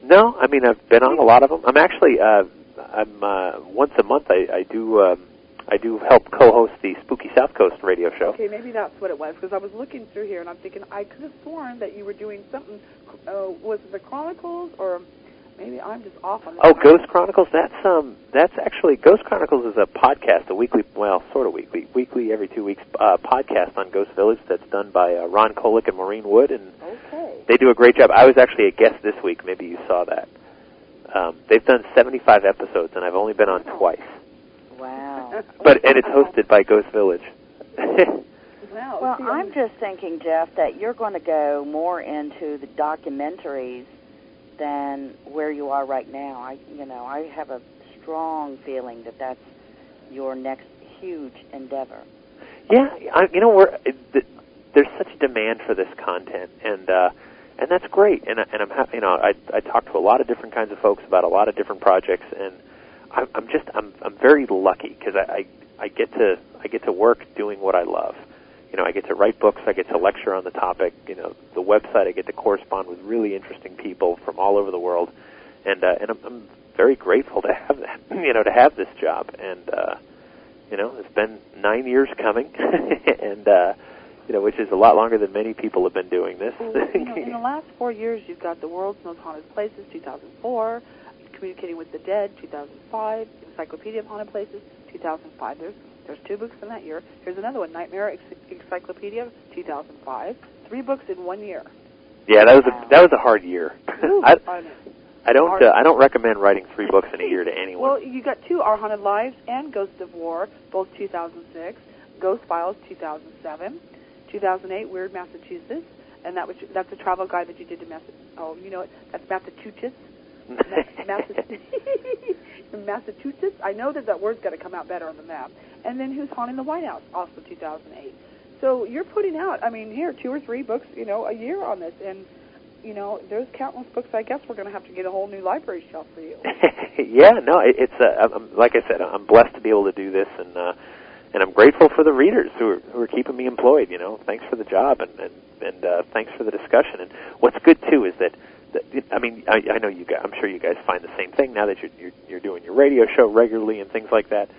No, I mean, I've been on a lot of them. I'm actually, once a month I do help co-host the Spooky South Coast radio show. Okay, maybe that's what it was, because I was looking through here and I'm thinking I could have sworn that you were doing something. Was it the Chronicles, or maybe I'm just off on this? Oh, Ghost Chronicles. That's actually, Ghost Chronicles is a podcast, a weekly, well, sort of weekly every 2 weeks podcast on Ghost Village that's done by Ron Kolick and Maureen Wood, and they do a great job. I was actually a guest this week. Maybe you saw that. They've done 75 episodes, and I've only been on twice. Wow. And it's hosted by Ghost Village. Wow. Well, I'm just thinking, Jeff, that you're going to go more into the documentaries than where you are right now. I have a strong feeling that that's your next huge endeavor. Yeah, there's such demand for this content, and that's great. And I'm happy. I talk to a lot of different kinds of folks about a lot of different projects, and I'm very lucky, because I get to work doing what I love. I get to write books, I get to lecture on the topic, the website, I get to correspond with really interesting people from all over the world, and I'm very grateful to have that, to have this job, and, it's been 9 years coming, and, which is a lot longer than many people have been doing this. In the last 4 years, you've got The World's Most Haunted Places, 2004, Communicating with the Dead, 2005, Encyclopedia of Haunted Places, 2005. There's 2 books in that year. Here's another one, Nightmare Encyclopedia, 2005. 3 books in 1 year. Yeah, that was a hard year. I don't recommend writing 3 books in a year to anyone. Well, you got 2, Our Haunted Lives and Ghosts of War, both 2006. Ghost Files, 2007. 2008, Weird Massachusetts, and that's a travel guide that you did to Massachusetts. Oh, you know it. That's Massachusetts. Massachusetts. I know that word's got to come out better on the map. And then Who's Haunting the White House, also 2008. So you're putting out, here, 2 or 3 books, a year on this. And there's countless books. I guess we're going to have to get a whole new library shelf for you. Yeah, no, it's like I said, I'm blessed to be able to do this, and I'm grateful for the readers who are keeping me employed. Thanks for the job, and thanks for the discussion. And what's good too is that I know you guys. I'm sure you guys find the same thing now that you're doing your radio show regularly and things like that.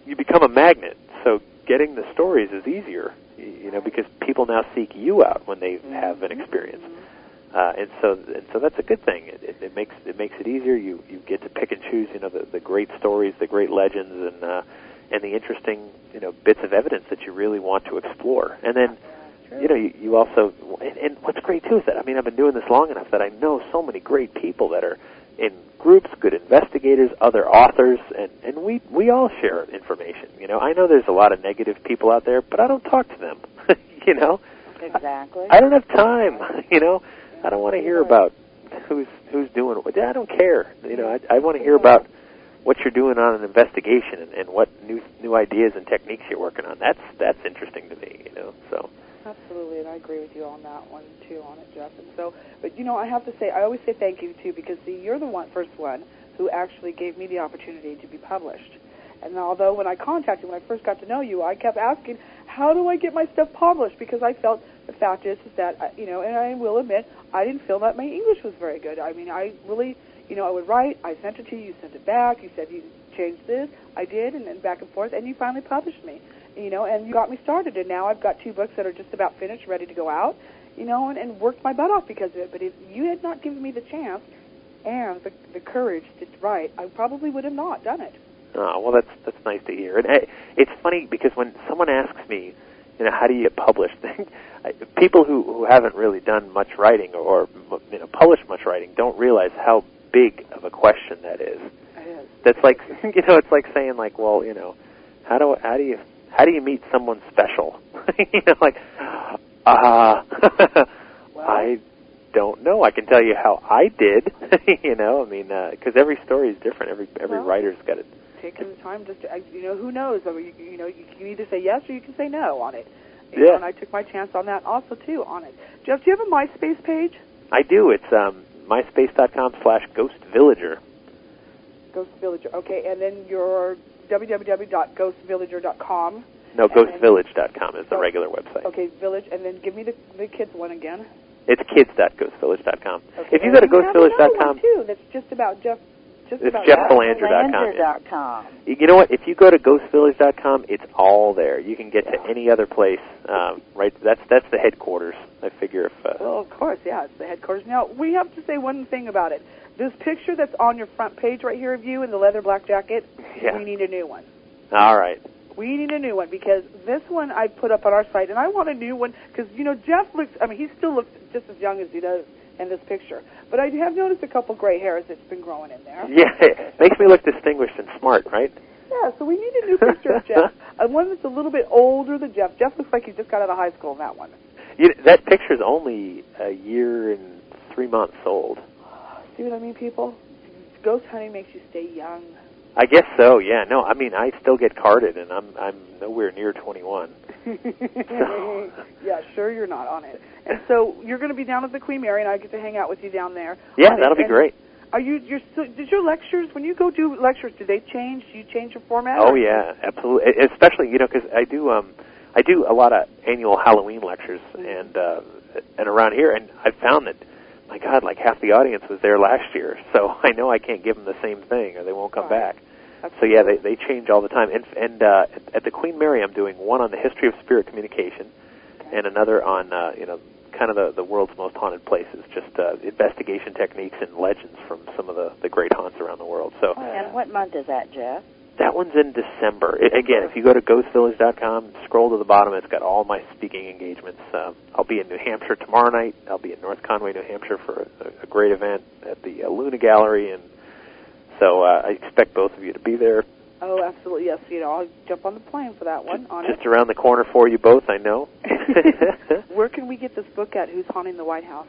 You become a magnet, so getting the stories is easier, because people now seek you out when they have an experience, and so that's a good thing. It makes it easier. You get to pick and choose, the great stories, the great legends, and the interesting, bits of evidence that you really want to explore. And then, you also, and what's great too is that I've been doing this long enough that I know so many great people that are in groups, good investigators, other authors, and we all share information. I know there's a lot of negative people out there, but I don't talk to them. Exactly. I don't have time. I don't want to hear about who's doing it. I don't care. I want to hear about what you're doing on an investigation and what new ideas and techniques you're working on. That's interesting to me. So. Absolutely, and I agree with you on that one too, on it, Jeff. And so, but I have to say, I always say thank you too, because you're the first one who actually gave me the opportunity to be published. And although when I first got to know you, I kept asking, how do I get my stuff published? Because I felt the fact is that and I will admit, I didn't feel that my English was very good. I really, I would write, I sent it to you, you sent it back, you said you changed this, I did, and then back and forth, and you finally published me. And you got me started, and now I've got 2 books that are just about finished, ready to go out, and worked my butt off because of it. But if you had not given me the chance and the courage to write, I probably would have not done it. Oh, well, that's nice to hear. And it's funny because when someone asks me, how do you get published, people who haven't really done much writing or published much writing don't realize how big of a question that is. It is. That's like, it's like saying, well, how do you meet someone special? I don't know. I can tell you how I did. Because every story is different. Every writer's got it. Taking the time just to, who knows? You can either say yes or you can say no on it. And I took my chance on that also too on it. Jeff, do you have a MySpace page? I do. It's myspace.com/ghostvillager. Ghost Villager. Okay, and then your www.ghostvillager.com. No, ghostvillage.com is the regular website. Okay, Village, and then give me the kids one again. It's kids.ghostvillage.com. Okay. If you go to ghostvillage.com, too, that's just about Jeff. It's JeffFlander.com. You know what? If you go to ghostvillage.com, it's all there. You can get to any other place. Right? That's the headquarters. I figure if. Well, of course, yeah, it's the headquarters. Now we have to say one thing about it. This picture that's on your front page right here of you in the leather black jacket. Yeah. We need a new one. All right. We need a new one because this one I put up on our site, and I want a new one because, Jeff looks, he still looks just as young as he does in this picture. But I have noticed a couple gray hairs that's been growing in there. Yeah, it makes me look distinguished and smart, right? Yeah, so we need a new picture of Jeff. One that's a little bit older than Jeff. Jeff looks like he just got out of high school in that one. That picture's only a year and 3 months old. See what I mean, people? Ghost hunting makes you stay young. I guess so, yeah. No, I still get carded, and I'm nowhere near 21. So. Yeah, sure you're not on it. And so you're going to be down at the Queen Mary, and I get to hang out with you down there. Yeah, that'll be great. Did your lectures, when you go do lectures, do they change? Do you change your format? Oh, yeah, absolutely. Especially, because I do a lot of annual Halloween lectures and around here, and I found that, my God, like half the audience was there last year, so I know I can't give them the same thing or they won't come back. Absolutely. So, yeah, they change all the time. And at the Queen Mary, I'm doing one on the history of spirit communication and another on, kind of the world's most haunted places, just investigation techniques and legends from some of the great haunts around the world. So. And what month is that, Jeff? That one's in December. Again, if you go to ghostvillage.com, scroll to the bottom, it's got all my speaking engagements. I'll be in New Hampshire tomorrow night. I'll be in North Conway, New Hampshire for a great event at the Luna Gallery, and so I expect both of you to be there. Oh, absolutely, yes. I'll jump on the plane for that one. Just around the corner for you both, I know. Where can we get this book at, Who's Haunting the White House?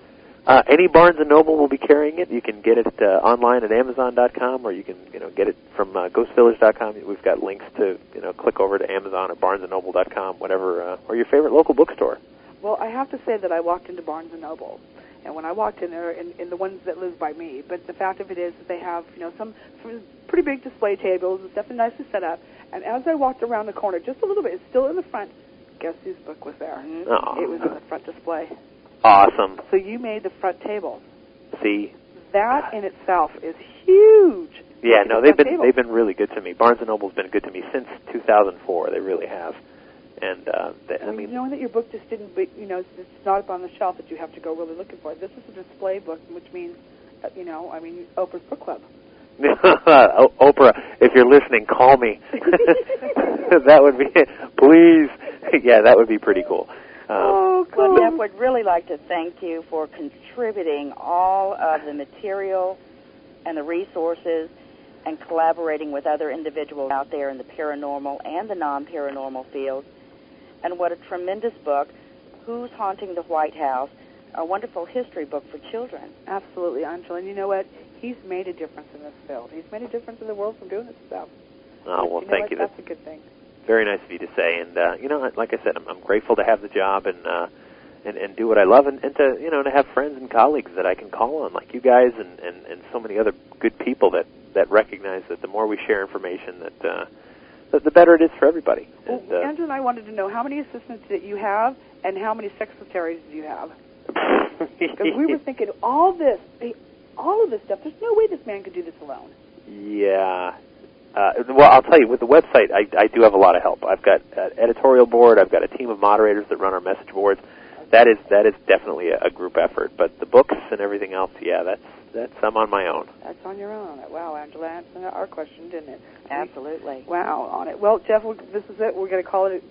Any Barnes & Noble will be carrying it. You can get it online at Amazon.com, or you can get it from GhostVillage.com. We've got links to click over to Amazon or BarnesandNoble.com, whatever, or your favorite local bookstore. Well, I have to say that I walked into Barnes & Noble, And when I walked in there, in the ones that live by me, but the fact of it is that they have, some pretty big display tables and stuff, and nicely set up. And as I walked around the corner, just a little bit, it's still in the front. Guess whose book was there? Oh. It was in the front display. Awesome. So you made the front table. See, that in itself is huge. Yeah, no, they've been really good to me. Barnes and Noble's been good to me since 2004. They really have. And I mean, knowing that your book just didn't, it's not up on the shelf that you have to go really looking for. This is a display book, which means, Oprah's book club. Oprah, if you're listening, call me. That would be, please. Yeah, that would be pretty cool. Cool. Well, Jeff, would really like to thank you for contributing all of the material and the resources and collaborating with other individuals out there in the paranormal and the non-paranormal fields. And what a tremendous book, Who's Haunting the White House, a wonderful history book for children. Absolutely, Angela. And you know what? He's made a difference in this field. He's made a difference in the world from doing this stuff. Oh, well, thank you. That's a good thing. Very nice of you to say. And, like I said, I'm grateful to have the job and do what I love and to, to have friends and colleagues that I can call on, like you guys and so many other good people that recognize that the more we share information, that the better it is for everybody. Well, Andrew and I wanted to know how many assistants that you have and how many secretaries do you have? Because we were thinking all of this stuff, there's no way this man could do this alone. Yeah. Well, I'll tell you, with the website, I do have a lot of help. I've got an editorial board. I've got a team of moderators that run our message boards. That is definitely a group effort. But the books and everything else, yeah, that's I'm on my own. That's on your own. Wow, Angela answered our question, didn't it? Absolutely. Wow, on it. Well, Jeff, this is it. We're going to call it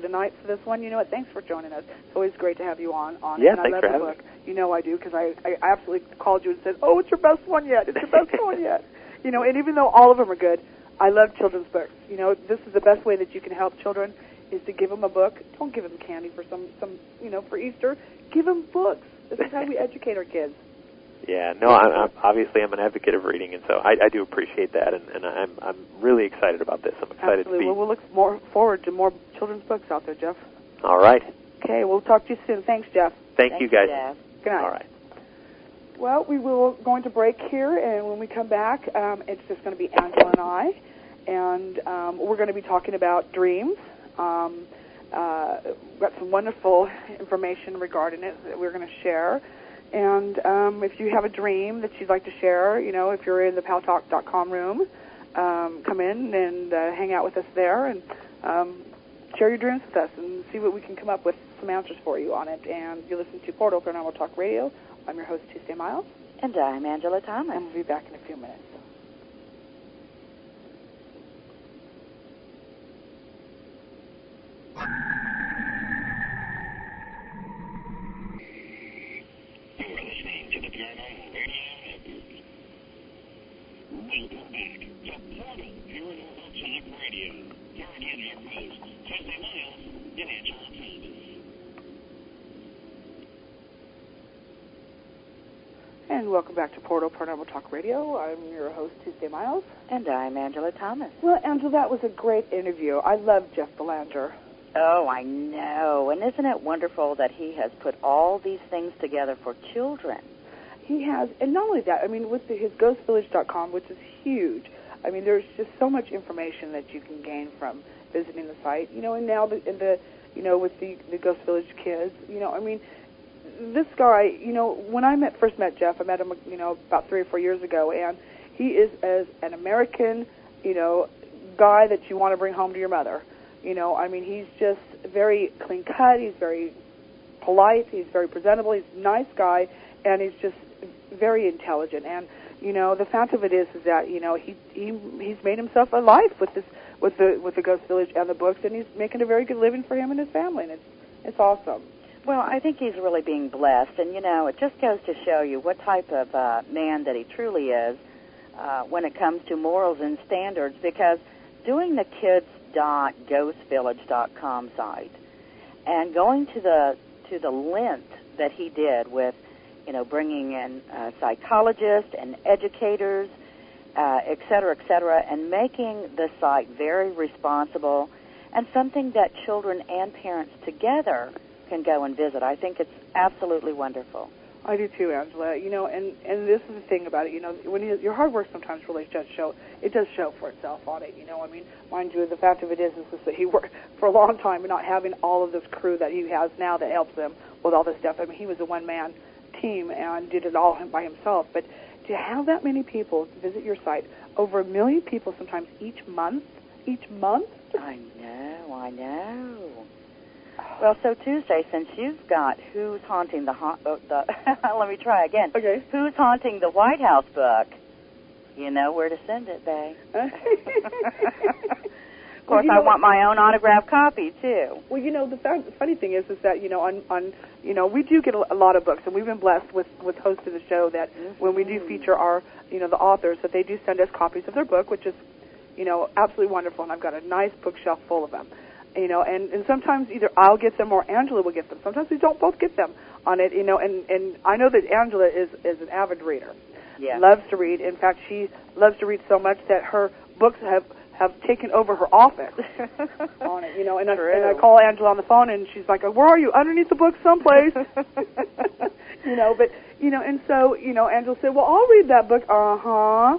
a night for this one. You know what? Thanks for joining us. It's always great to have you on. Yeah, and thanks I love for the having book. me. You know I do, because I absolutely called you and said, "Oh, it's your best one yet. It's your best one yet." And even though all of them are good, I love children's books. This is the best way that you can help children is to give them a book. Don't give them candy for some for Easter. Give them books. This is how we educate our kids. Yeah, no, I'm an advocate of reading, and so I do appreciate that, and I'm really excited about this. I'm excited Absolutely. to be. Well, we'll look forward to more children's books out there, Jeff. All right. Okay, we'll talk to you soon. Thanks, Jeff. Thank you, guys. Jeff. Good night. All right. Well, we will going to break here, and when we come back, it's just going to be Angela and I, and we're going to be talking about dreams. We've got some wonderful information regarding it that we're going to share. And if you have a dream that you'd like to share, if you're in the paltalk.com room, come in and hang out with us there and share your dreams with us and see what we can come up with some answers for you on it. And you listen to Portal Paranormal Talk Radio. I'm your host, Tuesday Miles. And I'm Angela Thomas. And we'll be back in a few minutes. You're listening to the Paranormal Radio Network. Welcome back to Portal Paranormal Talk Radio. Here again, your hosts, Tuesday Miles and Angela Thomas. And welcome back to Portal Paranormal Talk Radio. I'm your host, Tuesday Miles. And I'm Angela Thomas. Well, Angela, that was a great interview. I love Jeff Flander. Oh, I know. And isn't it wonderful that he has put all these things together for children? He has, and not only that, with his ghostvillage.com, which is huge. There's just so much information that you can gain from visiting the site. And now with the Ghost Village kids, this guy, when I first met Jeff, I met him, about 3 or 4 years ago, and he is as an American, guy that you want to bring home to your mother. He's just very clean cut. He's very polite. He's very presentable. He's a nice guy, and he's just very intelligent. And the fact of it is that he's made himself a life with the Ghost Village and the books, and he's making a very good living for him and his family, and it's awesome. Well, I think he's really being blessed, and it just goes to show you what type of man that he truly is when it comes to morals and standards. Because doing the kids.ghostvillage.com site and going to the length that he did with, bringing in psychologists and educators, et cetera, and making the site very responsible and something that children and parents together can go and visit. I think it's absolutely wonderful. I do too, Angela. And this is the thing about it. When your hard work sometimes really does show. It does show for itself on it. Mind you, the fact of it is that he worked for a long time and not having all of this crew that he has now that helps him with all this stuff. I mean, he was a one-man team and did it all by himself. But to have that many people visit your site, over 1 million people sometimes each month. I know. Well, so Tuesday, since you've got Who's Haunting the let me try again. Okay. Who's Haunting the White House book, you know where to send it, babe. Of course, I want my own autographed copy too. Well, the funny thing is that we do get a lot of books, and we've been blessed with hosts of the show that when we do feature our the authors, that they do send us copies of their book, which is absolutely wonderful, and I've got a nice bookshelf full of them. And sometimes either I'll get them or Angela will get them. Sometimes we don't both get them on it, and I know that Angela is an avid reader. Yeah. Loves to read. In fact, she loves to read so much that her books have taken over her office on it, and I call Angela on the phone and she's like, where are you? Underneath the book someplace. And so, Angela said, well, I'll read that book. Uh-huh.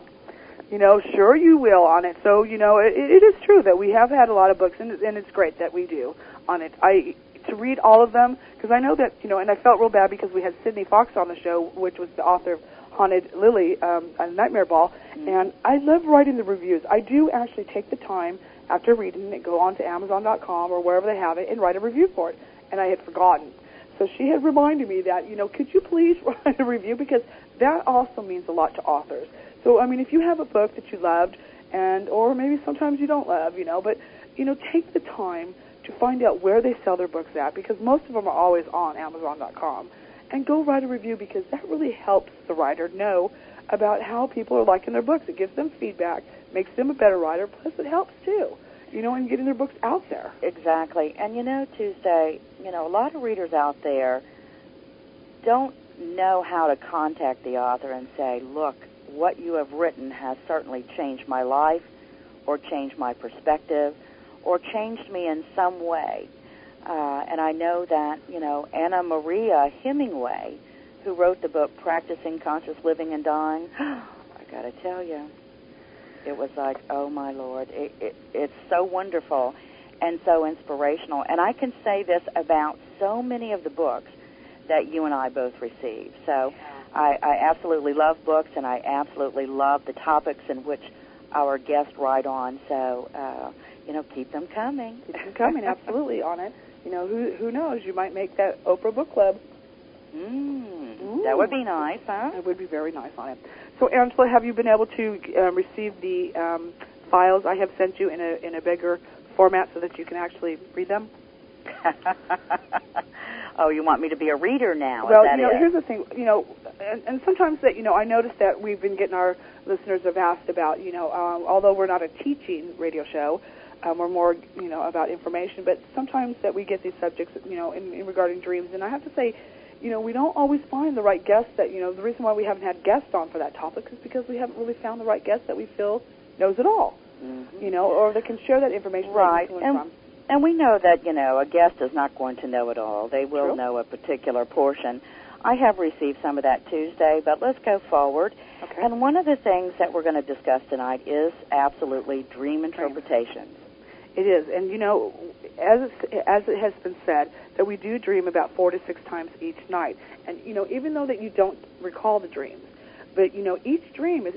Sure you will on it. So, it is true that we have had a lot of books, and it's great that we do on it. To read all of them, because I know that, and I felt real bad because we had Sydney Fox on the show, which was the author of Haunted Lily, a Nightmare Ball, and I love writing the reviews. I do actually take the time after reading it, go on to Amazon.com or wherever they have it, and write a review for it, and I had forgotten. So she had reminded me that, could you please write a review, because that also means a lot to authors. So, I mean, if you have a book that you loved, or maybe sometimes you don't love, but, take the time to find out where they sell their books at, because most of them are always on Amazon.com, and go write a review, because that really helps the writer know about how people are liking their books. It gives them feedback, makes them a better writer, plus it helps, too, in getting their books out there. Exactly. And, Tuesday, a lot of readers out there don't know how to contact the author and say, look, what you have written has certainly changed my life, or changed my perspective, or changed me in some way. And I know that, Anna Maria Hemingway, who wrote the book Practicing Conscious Living and Dying, I got to tell you, it was like, oh, my Lord, it's so wonderful and so inspirational. And I can say this about so many of the books that you and I both received. So I absolutely love books, and I absolutely love the topics in which our guests write on. So, keep them coming. Keep them coming, absolutely, on it. Who knows? You might make that Oprah Book Club. That would be nice, huh? It would be very nice on it. So, Angela, have you been able to receive the files I have sent you in a bigger format so that you can actually read them? Oh, you want me to be a reader now? Well, is that here's the thing, and sometimes that, I noticed that we've been getting our listeners have asked about, although we're not a teaching radio show, we're more, about information, but sometimes that we get these subjects, in regarding dreams, and I have to say, we don't always find the right guest that, the reason why we haven't had guests on for that topic is because we haven't really found the right guest that we feel knows it all, or that can share that information right. that you can learn from. And we know that, a guest is not going to know it all. They will know a particular portion. I have received some of that Tuesday, but let's go forward. Okay. And one of the things that we're going to discuss tonight is absolutely dream interpretations. It is. And, as it has been said, that we do dream about 4 to 6 times each night. And, even though that you don't recall the dreams, but, each dream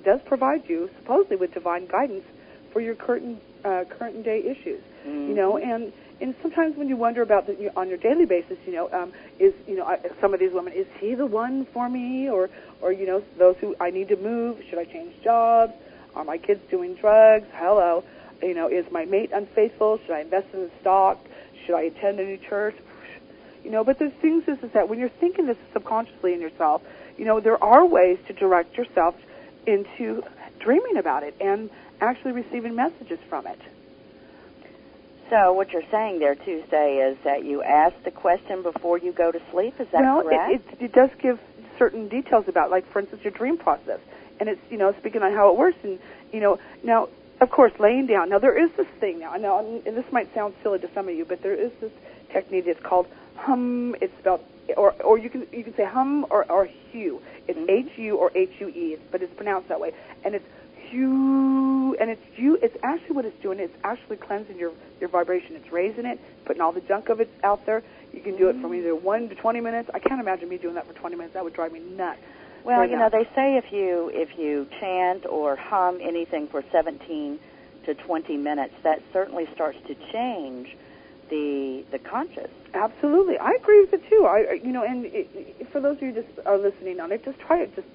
does provide you, supposedly, with divine guidance for your current day issues. And sometimes when you wonder about on your daily basis, some of these women, is he the one for me, or those who I need to move? Should I change jobs? Are my kids doing drugs? Hello, is my mate unfaithful? Should I invest in the stock? Should I attend a new church? But the thing is that when you're thinking this subconsciously in yourself, there are ways to direct yourself into dreaming about it and actually receiving messages from it. So what you're saying there, Tuesday, is that you ask the question before you go to sleep? Is that correct? Well, it does give certain details about, like, for instance, your dream process. And it's, speaking on how it works. And, now, of course, laying down. Now, there is this thing now, and this might sound silly to some of you, but there is this technique. It's called hum. It's spelled or you can say hum or hue. It's H-U or H-U-E, but it's pronounced that way. And it's hue, and it's you. It's actually what it's doing. It's actually cleansing your vibration. It's raising it, putting all the junk of it out there. You can do it from either 1 to 20 minutes. I can't imagine me doing that for 20 minutes. That would drive me nuts. Well, they say if you chant or hum anything for 17 to 20 minutes, that certainly starts to change the conscious. Absolutely, I agree with it too. For those of you just are listening on it, just try it. Just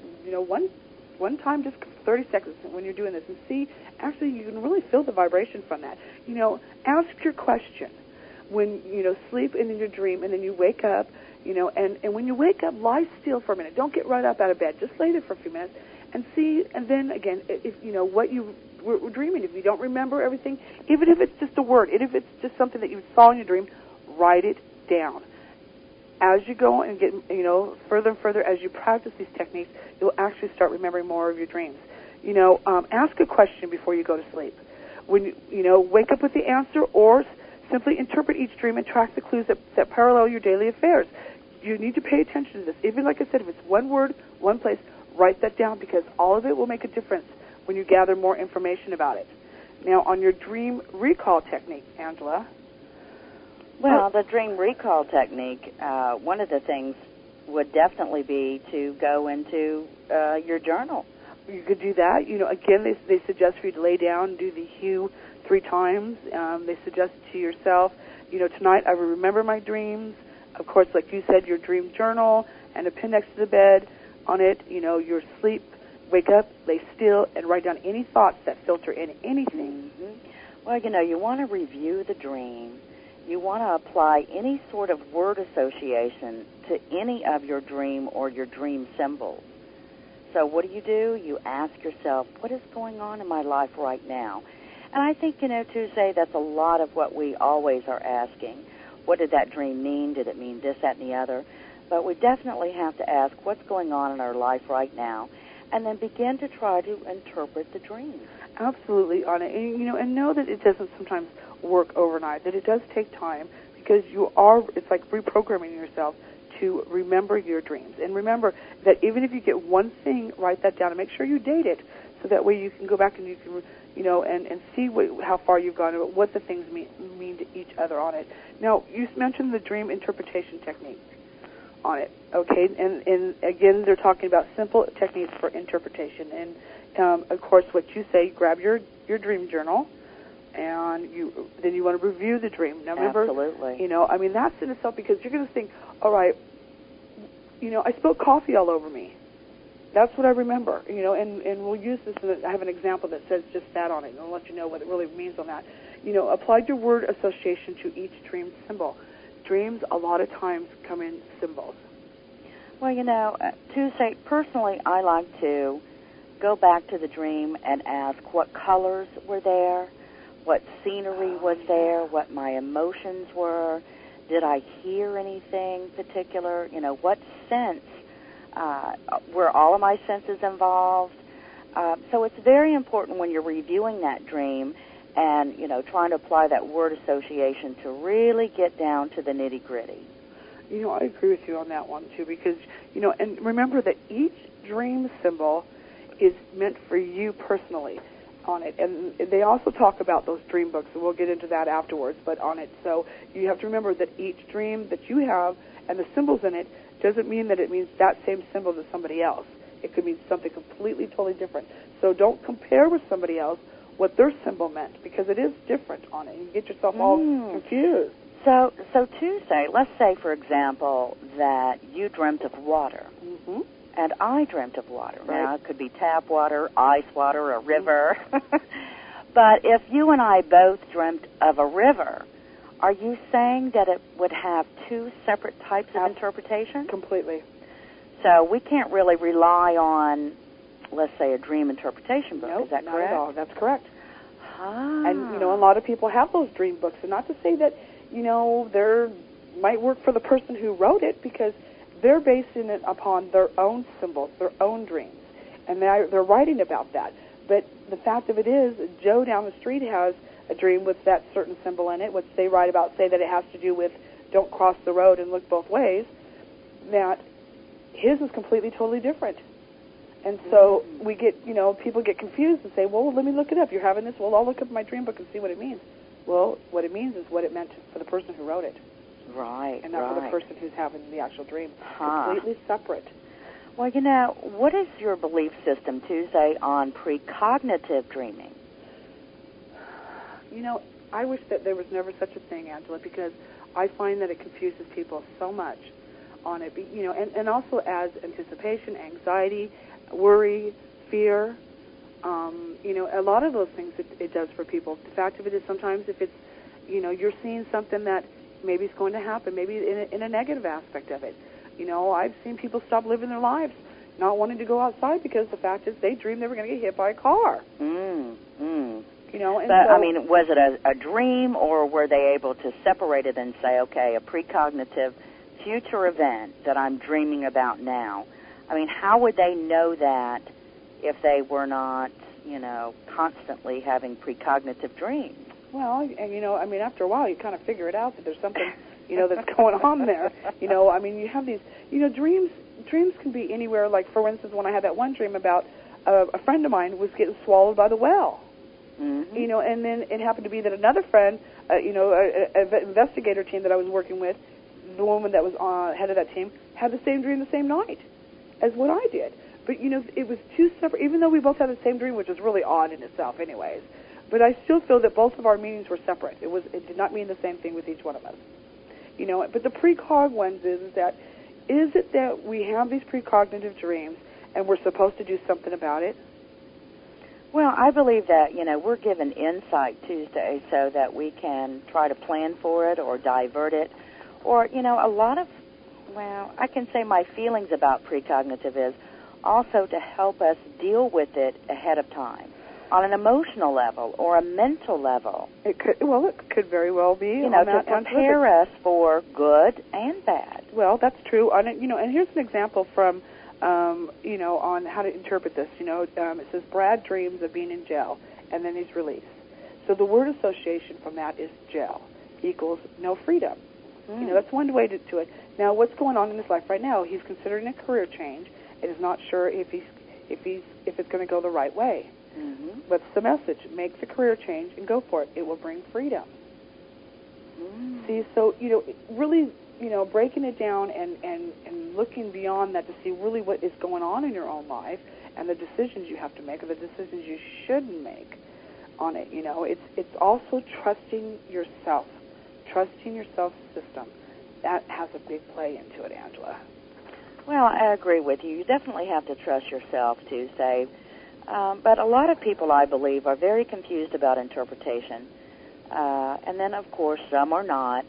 one time, just 30 seconds when you're doing this, and see. Actually, you can really feel the vibration from that. Ask your question when sleep and in your dream, and then you wake up. And when you wake up, lie still for a minute. Don't get right up out of bed. Just lay there for a few minutes and see. And then again, if what you were dreaming, if you don't remember everything, even if it's just a word, even if it's just something that you saw in your dream, write it down. As you go and get further and further, as you practice these techniques, you'll actually start remembering more of your dreams. Ask a question before you go to sleep. When wake up with the answer, or simply interpret each dream and track the clues that parallel your daily affairs. You need to pay attention to this. Even like I said, if it's one word, one place, write that down, because all of it will make a difference when you gather more information about it. Now, on your dream recall technique, Angela. Well, the dream recall technique, one of the things would definitely be to go into your journal. You could do that. Again, they suggest for you to lay down and do the hue 3 times. They suggest to yourself, tonight I will remember my dreams. Of course, like you said, your dream journal and a pen next to the bed on it. Your sleep, wake up, lay still, and write down any thoughts that filter in anything. Mm-hmm. Well, you want to review the dream. You want to apply any sort of word association to any of your dream or your dream symbols. So what do? You ask yourself, what is going on in my life right now? And I think, Tuesday, that's a lot of what we always are asking. What did that dream mean? Did it mean this, that, and the other? But we definitely have to ask what's going on in our life right now, and then begin to try to interpret the dream. Absolutely, Anna. And know that it doesn't sometimes work overnight, that it does take time, because it's like reprogramming yourself to remember your dreams. And remember that even if you get one thing, write that down and make sure you date it, so that way you can go back and you can, and see how far you've gone and what the things mean to each other on it. Now, you mentioned the dream interpretation technique on it, okay? And again, they're talking about simple techniques for interpretation. And, of course, what you say, grab your dream journal, and then you want to review the dream. Now, remember, absolutely. That's in itself, because you're going to think, all right, I spilled coffee all over me. That's what I remember, and we'll use this. I have an example that says just that on it, and I'll let you know what it really means on that. Apply your word association to each dream symbol. Dreams, a lot of times, come in symbols. Well, Tuesday, personally, I like to go back to the dream and ask what colors were there, what scenery was there, what my emotions were. Did I hear anything particular? What sense? Were all of my senses involved? So it's very important when you're reviewing that dream and, trying to apply that word association to really get down to the nitty-gritty. I agree with you on that one, too, because, and remember that each dream symbol is meant for you personally on it. And they also talk about those dream books, and we'll get into that afterwards, but on it. So you have to remember that each dream that you have and the symbols in it doesn't mean that it means that same symbol to somebody else. It could mean something completely, totally different. So don't compare with somebody else what their symbol meant, because it is different on it. You get yourself all confused. So Tuesday, let's say, for example, that you dreamt of water, and I dreamt of water. Right. Now, it could be tap water, ice water, a river. But if you and I both dreamt of a river, are you saying that it would have 2 separate types of interpretation? Completely. So we can't really rely on, let's say, a dream interpretation book. Nope, is that not correct? At all. That's correct. Ah. And, a lot of people have those dream books. And not to say that, they might work for the person who wrote it, because they're basing it upon their own symbols, their own dreams. And they're writing about that. But the fact of it is, Joe down the street has a dream with that certain symbol in it, which they write about, say that it has to do with don't cross the road and look both ways. that his is completely, totally different. And so we get, people get confused and say, well, let me look it up. You're having this? Well, I'll look up my dream book and see what it means. Well, what it means is what it meant for the person who wrote it. Right, and not for the person who's having the actual dream. Huh. Completely separate. Well, what is your belief system, Tuesday, on precognitive dreaming? I wish that there was never such a thing, Angela, because I find that it confuses people so much on it. And also adds anticipation, anxiety, worry, fear. A lot of those things it does for people. The fact of it is sometimes if it's, you're seeing something that maybe is going to happen, maybe in a negative aspect of it. I've seen people stop living their lives, not wanting to go outside because the fact is they dreamed they were going to get hit by a car. But, was it a dream, or were they able to separate it and say, okay, a precognitive future event that I'm dreaming about now? How would they know that if they were not, constantly having precognitive dreams? Well, and after a while you kind of figure it out that there's something, that's going on there. You have these, dreams can be anywhere. Like, for instance, when I had that one dream about a friend of mine was getting swallowed by the whale. Mm-hmm. And then it happened to be that another friend, an investigator team that I was working with, the woman that was head of that team, had the same dream the same night as what I did. But, it was two separate, even though we both had the same dream, which is really odd in itself anyways. But I still feel that both of our meanings were separate. It did not mean the same thing with each one of us. But the precog ones is it that we have these precognitive dreams and we're supposed to do something about it? Well, I believe that, we're given insight Tuesday so that we can try to plan for it or divert it. Or, I can say my feelings about precognitive is also to help us deal with it ahead of time on an emotional level or a mental level. It could very well be. To prepare us for good and bad. Well, that's true. And here's an example from, on how to interpret this. It says Brad dreams of being in jail, and then he's released. So the word association from that is jail equals no freedom. That's one way to do it. Now, what's going on in his life right now? He's considering a career change and is not sure if it's going to go the right way. Mm-hmm. What's the message? Make the career change and go for it. It will bring freedom. See, so, really, breaking it down and looking beyond that to see really what is going on in your own life and the decisions you have to make or the decisions you shouldn't make on it. It's also trusting yourself, trusting your self-system. That has a big play into it, Angela. Well, I agree with you. You definitely have to trust yourself to say. But a lot of people, I believe, are very confused about interpretation. And then, of course, some are not.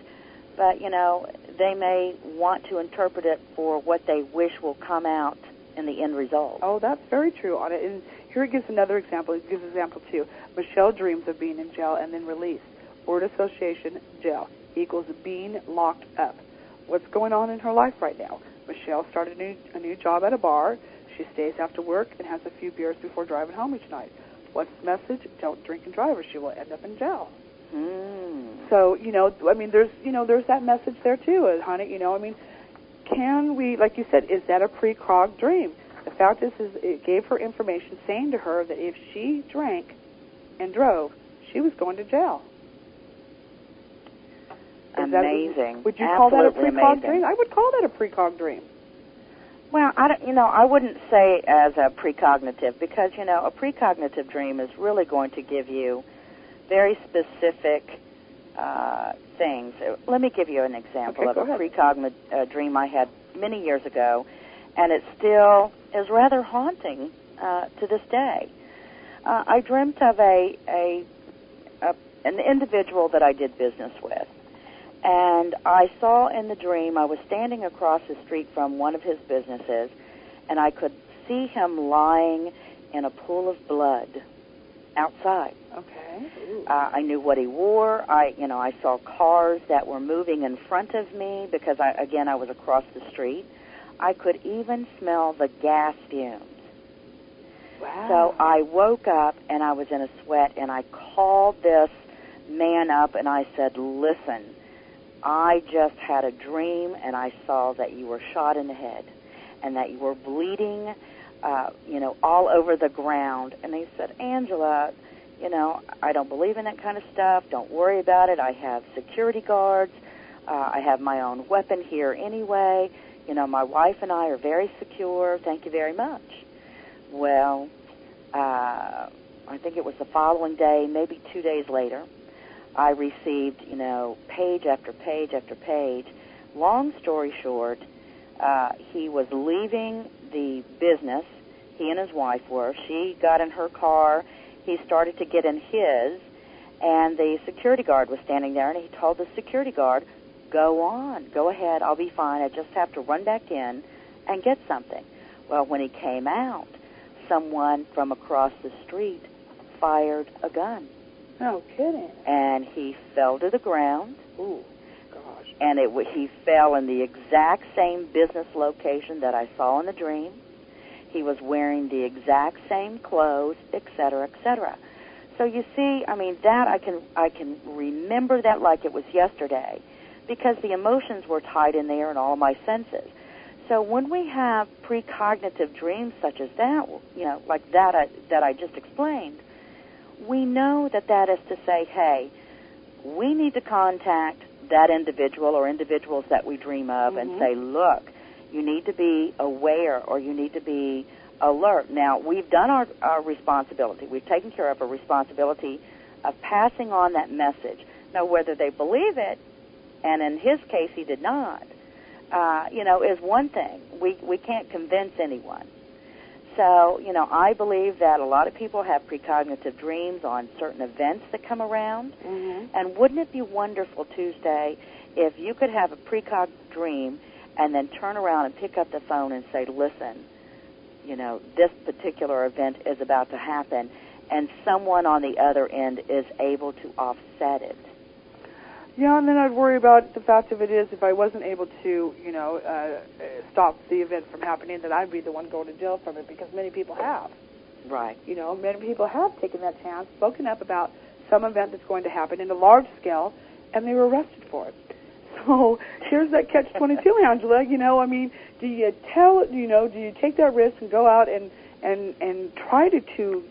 But, they may want to interpret it for what they wish will come out in the end result. Oh, that's very true. And here it gives another example. It gives example 2. Michelle dreams of being in jail and then released. Word association, jail, equals being locked up. What's going on in her life right now? Michelle started a new job at a bar. She stays after work and has a few beers before driving home each night. What's the message? Don't drink and drive or she will end up in jail. So, there's that message there too, honey. Can we, like you said, is that a precog dream? The fact is it gave her information saying to her that if she drank and drove, she was going to jail. Amazing. Would you call that a precog dream? I would call that a precog dream. Well, I wouldn't say as a precognitive because, a precognitive dream is really going to give you very specific things. Let me give you an example of a precognitive dream I had many years ago, and it still is rather haunting to this day. I dreamt of an individual that I did business with. And I saw in the dream, I was standing across the street from one of his businesses, and I could see him lying in a pool of blood outside. Okay. I knew what he wore. I saw cars that were moving in front of me because, I was across the street. I could even smell the gas fumes. Wow. So I woke up, and I was in a sweat, and I called this man up, and I said, listen, I just had a dream, and I saw that you were shot in the head and that you were bleeding, all over the ground. And he said, Angela, I don't believe in that kind of stuff. Don't worry about it. I have security guards. I have my own weapon here anyway. My wife and I are very secure. Thank you very much. Well, I think it was the following day, maybe 2 days later, I received, page after page after page. Long story short, he was leaving the business. He and his wife were. She got in her car. He started to get in his, and the security guard was standing there, and he told the security guard, go on, go ahead, I'll be fine. I just have to run back in and get something. Well, when he came out, someone from across the street fired a gun. No kidding. And he fell to the ground. Ooh, gosh. And he fell in the exact same business location that I saw in the dream. He was wearing the exact same clothes, et cetera, et cetera. So you see, that I can remember that like it was yesterday, because the emotions were tied in there and all my senses. So when we have precognitive dreams such as that, like that I just explained, we know that is to say, hey, we need to contact that individual or individuals that we dream of and say, look, you need to be aware or you need to be alert. Now, we've done our responsibility. We've taken care of our responsibility of passing on that message. Now, whether they believe it, and in his case he did not, is one thing. We can't convince anyone. So, I believe that a lot of people have precognitive dreams on certain events that come around. Mm-hmm. And wouldn't it be wonderful, Tuesday, if you could have a precog dream and then turn around and pick up the phone and say, listen, this particular event is about to happen, and someone on the other end is able to offset it. Yeah, and then I'd worry about the fact of it is if I wasn't able to, stop the event from happening, that I'd be the one going to jail from it, because many people have. Right. Many people have taken that chance, spoken up about some event that's going to happen in a large scale, and they were arrested for it. So here's that catch-22, Angela. Do you do you take that risk and go out and try to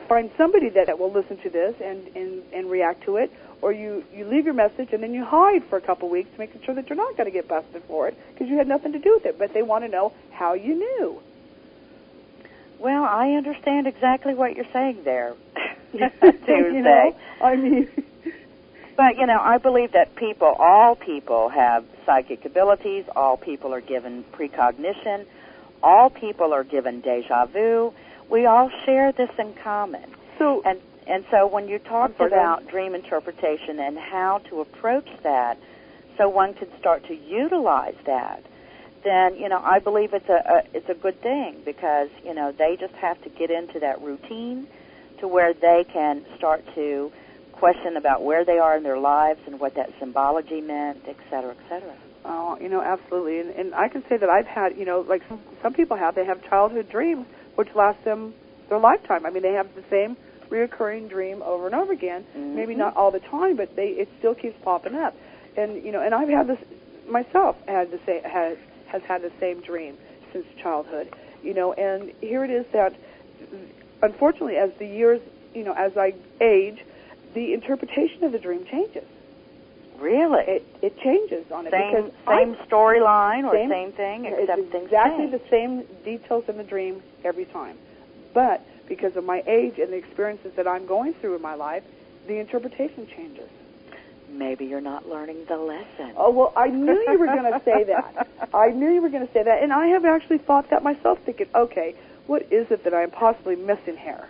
find somebody that will listen to this and react to it, or you leave your message and then you hide for a couple weeks, making sure that you're not going to get busted for it because you had nothing to do with it, but they want to know how you knew. Well, I understand exactly what you're saying there, Tuesday. But, I believe that all people have psychic abilities, all people are given precognition, all people are given deja vu. We all share this in common. And so when you talked about dream interpretation and how to approach that so one can start to utilize that, then, I believe it's a good thing, because, they just have to get into that routine to where they can start to question about where they are in their lives and what that symbology meant, et cetera, et cetera. Oh, absolutely. And I can say that I've had, like some people they have childhood dreams which last them their lifetime. They have the same reoccurring dream over and over again. Mm-hmm. Maybe not all the time, but it still keeps popping up. And, and I've had this myself, has had the same dream since childhood. And here it is that, unfortunately, as the years, as I age, the interpretation of the dream changes. Really? It changes on it. Same storyline or same thing, except things exactly change. The same details in the dream every time. But because of my age and the experiences that I'm going through in my life, the interpretation changes. Maybe you're not learning the lesson. Oh, well, I knew you were going to say that. And I have actually thought that myself, thinking, okay, what is it that I'm possibly missing here?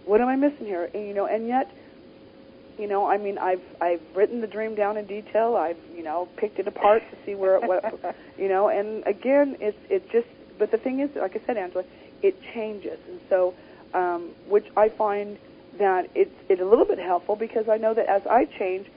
What am I missing here? And yet, I've written the dream down in detail. I've, picked it apart to see where and again, it just, but the thing is, like I said, Angela, it changes. And so, which I find that it's a little bit helpful, because I know that as I change,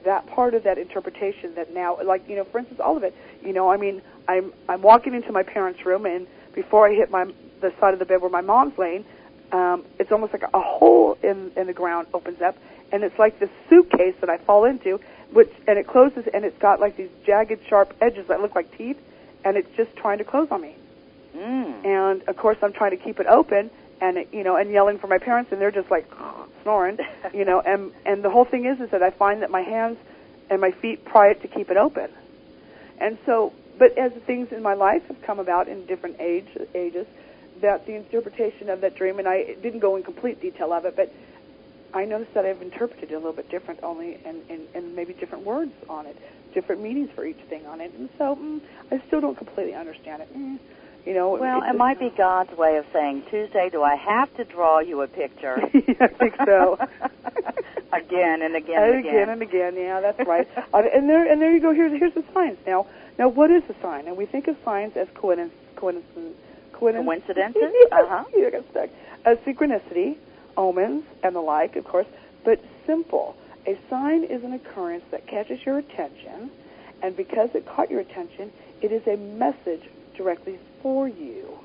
that part of that interpretation that now, like, for instance, all of it, I'm walking into my parents' room, and before I hit the side of the bed where my mom's laying, it's almost like a hole in the ground opens up, and it's like this suitcase that I fall into, and it closes, and it's got like these jagged, sharp edges that look like teeth, and it's just trying to close on me. And of course, I'm trying to keep it open, and and yelling for my parents, and they're just like snoring, and the whole thing is that I find that my hands and my feet pry it to keep it open, and so. But as things in my life have come about in different ages, that the interpretation of that dream, and I didn't go in complete detail of it, but I noticed that I've interpreted it a little bit different only, and maybe different words on it, different meanings for each thing on it, and so I still don't completely understand it. Well, it might be God's way of saying, Tuesday, do I have to draw you a picture? Yeah, I think so. Again and again and again. Again and again, yeah, that's right. And there you go. Here's the signs. Now, what is a sign? And we think of signs as coincidences. Uh-huh. You got stuck. Synchronicity, omens, and the like, of course. But simple. A sign is an occurrence that catches your attention, and because it caught your attention, it is a message directly for you.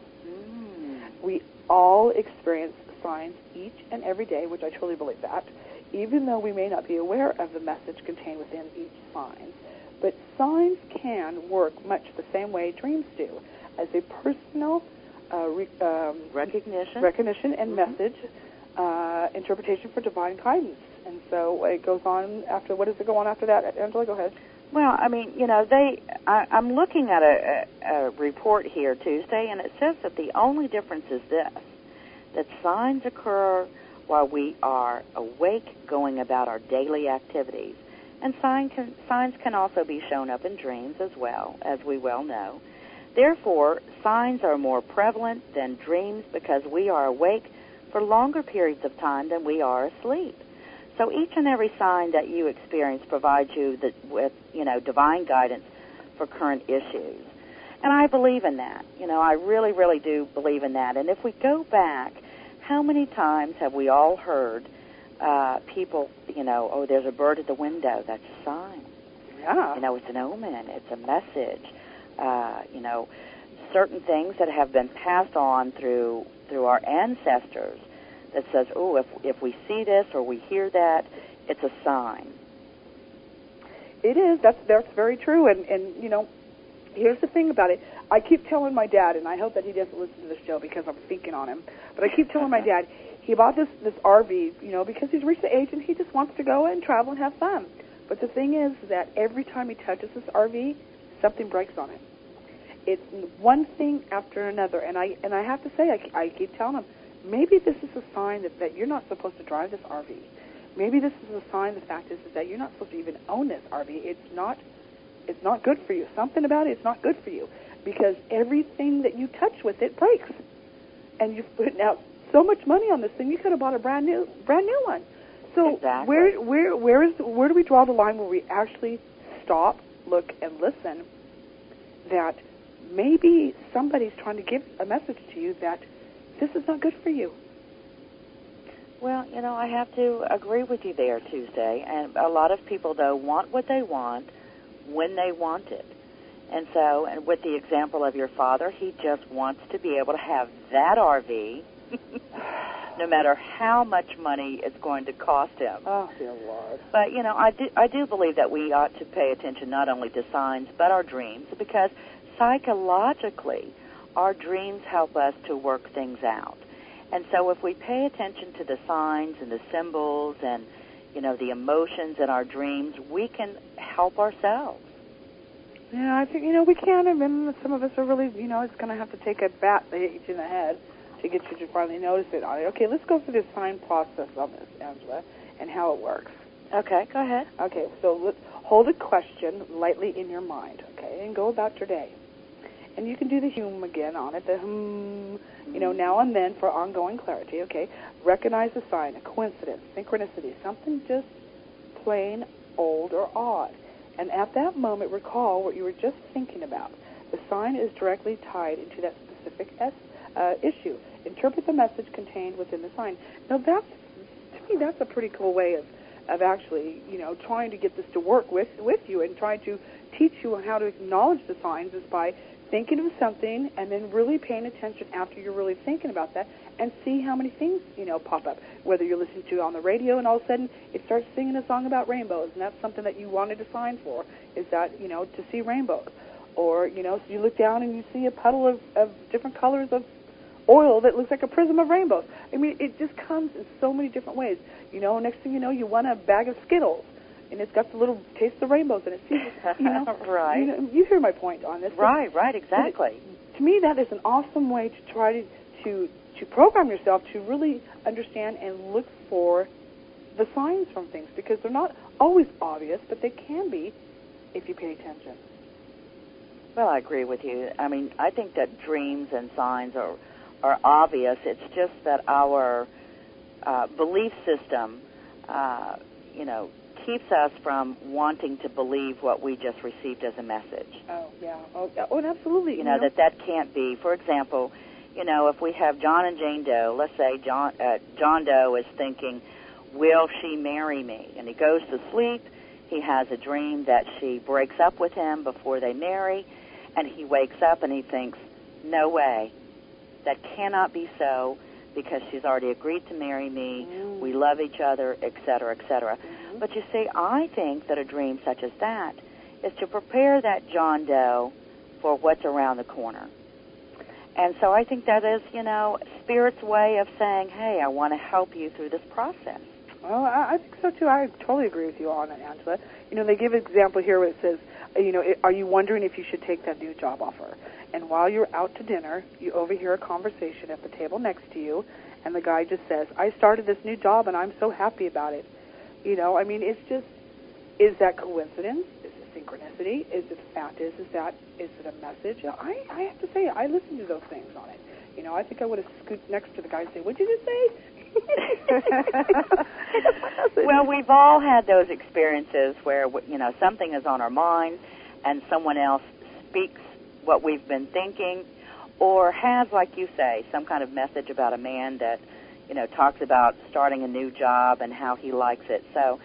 We all experience signs each and every day, which I truly believe that, even though we may not be aware of the message contained within each sign. But signs can work much the same way dreams do, as a personal recognition and message interpretation for divine guidance. And so it goes on after. What does it go on after that? Angela, go ahead. Well, I mean, I'm looking at a report here Tuesday, and it says that the only difference is this, that signs occur while we are awake going about our daily activities. And signs can also be shown up in dreams as well, as we well know. Therefore, signs are more prevalent than dreams because we are awake for longer periods of time than we are asleep. So each and every sign that you experience provides you with divine guidance for current issues. And I believe in that. I really, really do believe in that. And if we go back, how many times have we all heard people, oh, there's a bird at the window, that's a sign. Yeah. It's an omen, it's a message. Certain things that have been passed on through our ancestors that says, oh, if we see this or we hear that, it's a sign. It is. That's very true. And here's the thing about it. I keep telling my dad, and I hope that he doesn't listen to this show because I'm thinking on him, but I keep telling my dad, he bought this RV, because he's reached the age and he just wants to go and travel and have fun. But the thing is that every time he touches this RV, something breaks on it. It's one thing after another. And I have to say, I keep telling him, maybe this is a sign that you're not supposed to drive this RV. Maybe this is a sign, the fact is that you're not supposed to even own this RV. It's not good for you. Something about it's not good for you. Because everything that you touch with it breaks. And you've put out so much money on this thing, you could have bought a brand new one. So exactly. where do we draw the line where we actually stop, look, and listen that maybe somebody's trying to give a message to you that this is not good for you? Well, I have to agree with you there, Tuesday. And a lot of people, though, want what they want when they want it. And so, and with the example of your father, he just wants to be able to have that RV no matter how much money it's going to cost him. Oh, dear Lord. But, I do believe that we ought to pay attention not only to signs but our dreams, because psychologically our dreams help us to work things out. And so if we pay attention to the signs and the symbols and, the emotions in our dreams, we can help ourselves. Yeah, I think, we can. I mean, some of us are really, it's going to have to take a bat to hit you in the head to get you to finally notice it on it. Okay, let's go through the sign process on this, Angela, and how it works. Okay, go ahead. Okay, so let's hold a question lightly in your mind, okay, and go about your day. And you can do the hum again on it, the now and then for ongoing clarity, okay? Recognize a sign, a coincidence, synchronicity, something just plain old or odd. And at that moment, recall what you were just thinking about. The sign is directly tied into that specific issue. Interpret the message contained within the sign. Now, to me, that's a pretty cool way of actually, trying to get this to work with you and trying to teach you how to acknowledge the signs is by thinking of something and then really paying attention after you're really thinking about that and see how many things, pop up. Whether you're listening to it on the radio and all of a sudden it starts singing a song about rainbows, and that's something that you wanted to sign for, is that, to see rainbows. Or, so you look down and you see a puddle of different colors of oil that looks like a prism of rainbows. I mean, it just comes in so many different ways. Next thing you know, you want a bag of Skittles, and it's got the little taste of rainbows in it. See, Right. You hear my point on this. Right, exactly. To me, that is an awesome way to try to program yourself to really understand and look for the signs from things, because they're not always obvious, but they can be if you pay attention. Well, I agree with you. I mean, I think that dreams and signs are obvious. It's just that our belief system, keeps us from wanting to believe what we just received as a message. Oh, yeah. Oh, and absolutely. That can't be. For example, if we have John and Jane Doe, let's say John Doe is thinking, will she marry me? And he goes to sleep. He has a dream that she breaks up with him before they marry, and he wakes up and he thinks, no way. That cannot be so, because she's already agreed to marry me. We love each other, et cetera, et cetera. But you see, I think that a dream such as that is to prepare that John Doe for what's around the corner. And so I think that is, Spirit's way of saying, hey, I want to help you through this process. Well, I think so, too. I totally agree with you on it, Angela. They give an example here where it says, are you wondering if you should take that new job offer? And while you're out to dinner, you overhear a conversation at the table next to you, and the guy just says, I started this new job, and I'm so happy about it. It's just, is that coincidence? Is it synchronicity? Is it fact? Is it a message? I have to say, I listen to those things on it. I think I would have scooped next to the guy and say, what'd you just say? Well, we've all had those experiences where, something is on our mind and someone else speaks what we've been thinking, or has, like you say, some kind of message about a man that, talks about starting a new job and how he likes it. So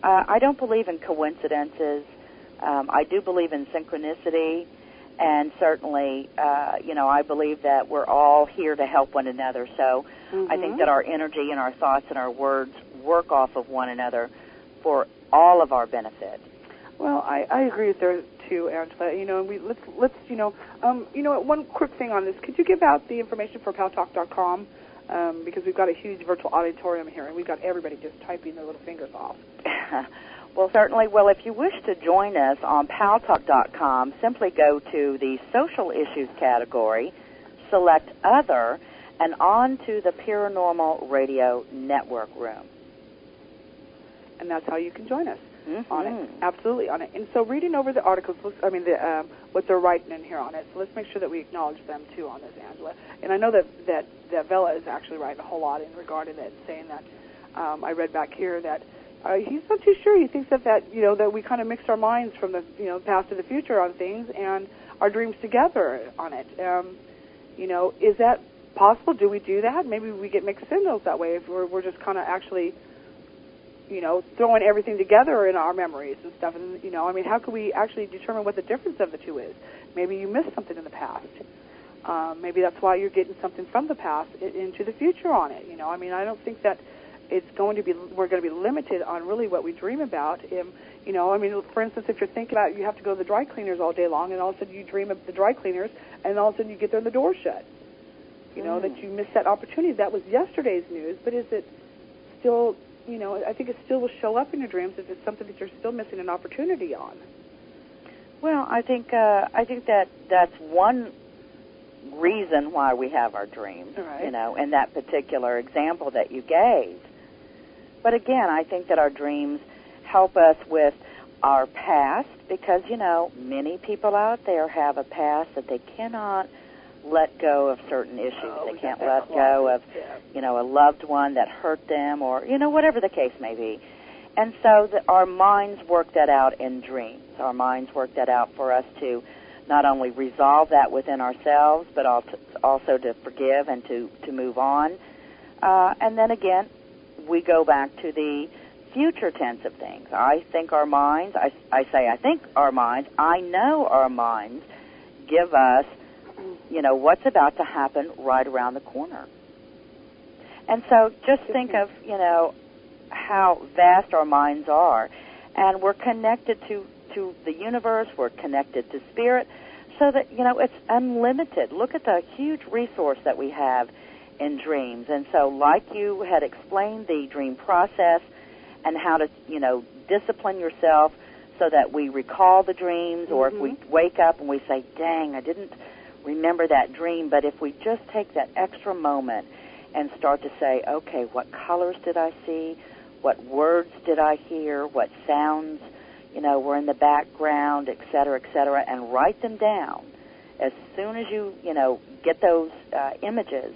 I don't believe in coincidences. I do believe in synchronicity, and certainly, I believe that we're all here to help one another. So I think that our energy and our thoughts and our words work off of one another for all of our benefit. Well, I agree with there too, Angela. Let's one quick thing on this. Could you give out the information for paltalk.com? Because we've got a huge virtual auditorium here, and we've got everybody just typing their little fingers off. Well, certainly. Well, if you wish to join us on paltalk.com, simply go to the social issues category, select Other, and on to the Paranormal Radio Network room. And that's how you can join us on it. Absolutely on it. And so reading over the articles, what they're writing in here on it, so let's make sure that we acknowledge them, too, on this, Angela. And I know that Vela is actually writing a whole lot in regard to that, saying that, I read back here that he's not too sure. He thinks that we kind of mixed our minds from the past to the future on things and our dreams together on it. Is that possible? Do we do that? Maybe we get mixed signals that way if we're just kind of actually, throwing everything together in our memories and stuff. And how can we actually determine what the difference of the two is? Maybe you missed something in the past. Maybe that's why you're getting something from the past into the future on it. I don't think that we're going to be limited on really what we dream about. For instance, if you're thinking about you have to go to the dry cleaners all day long, and all of a sudden you dream of the dry cleaners, and all of a sudden you get there and the door shut. That you missed that opportunity. That was yesterday's news, but is it still, I think it still will show up in your dreams if it's something that you're still missing an opportunity on. Well, I think that that's one reason why we have our dreams, right. In that particular example that you gave. But again, I think that our dreams help us with our past because, many people out there have a past that they cannot let go of certain issues. They can't let go of, a loved one that hurt them or, whatever the case may be. And so our minds work that out in dreams. Our minds work that out for us to not only resolve that within ourselves, but also to forgive and to move on. And then again, we go back to the future tense of things. I think our minds, I know our minds give us, what's about to happen right around the corner. And so just think of, how vast our minds are. And we're connected to the universe, we're connected to spirit, so that, it's unlimited. Look at the huge resource that we have in dreams. And so like you had explained the dream process and how to, discipline yourself so that we recall the dreams, or if we wake up and we say, dang, I didn't remember that dream, but if we just take that extra moment and start to say, okay, what colors did I see? What words did I hear? What sounds, were in the background, et cetera, and write them down. As soon as you, get those images,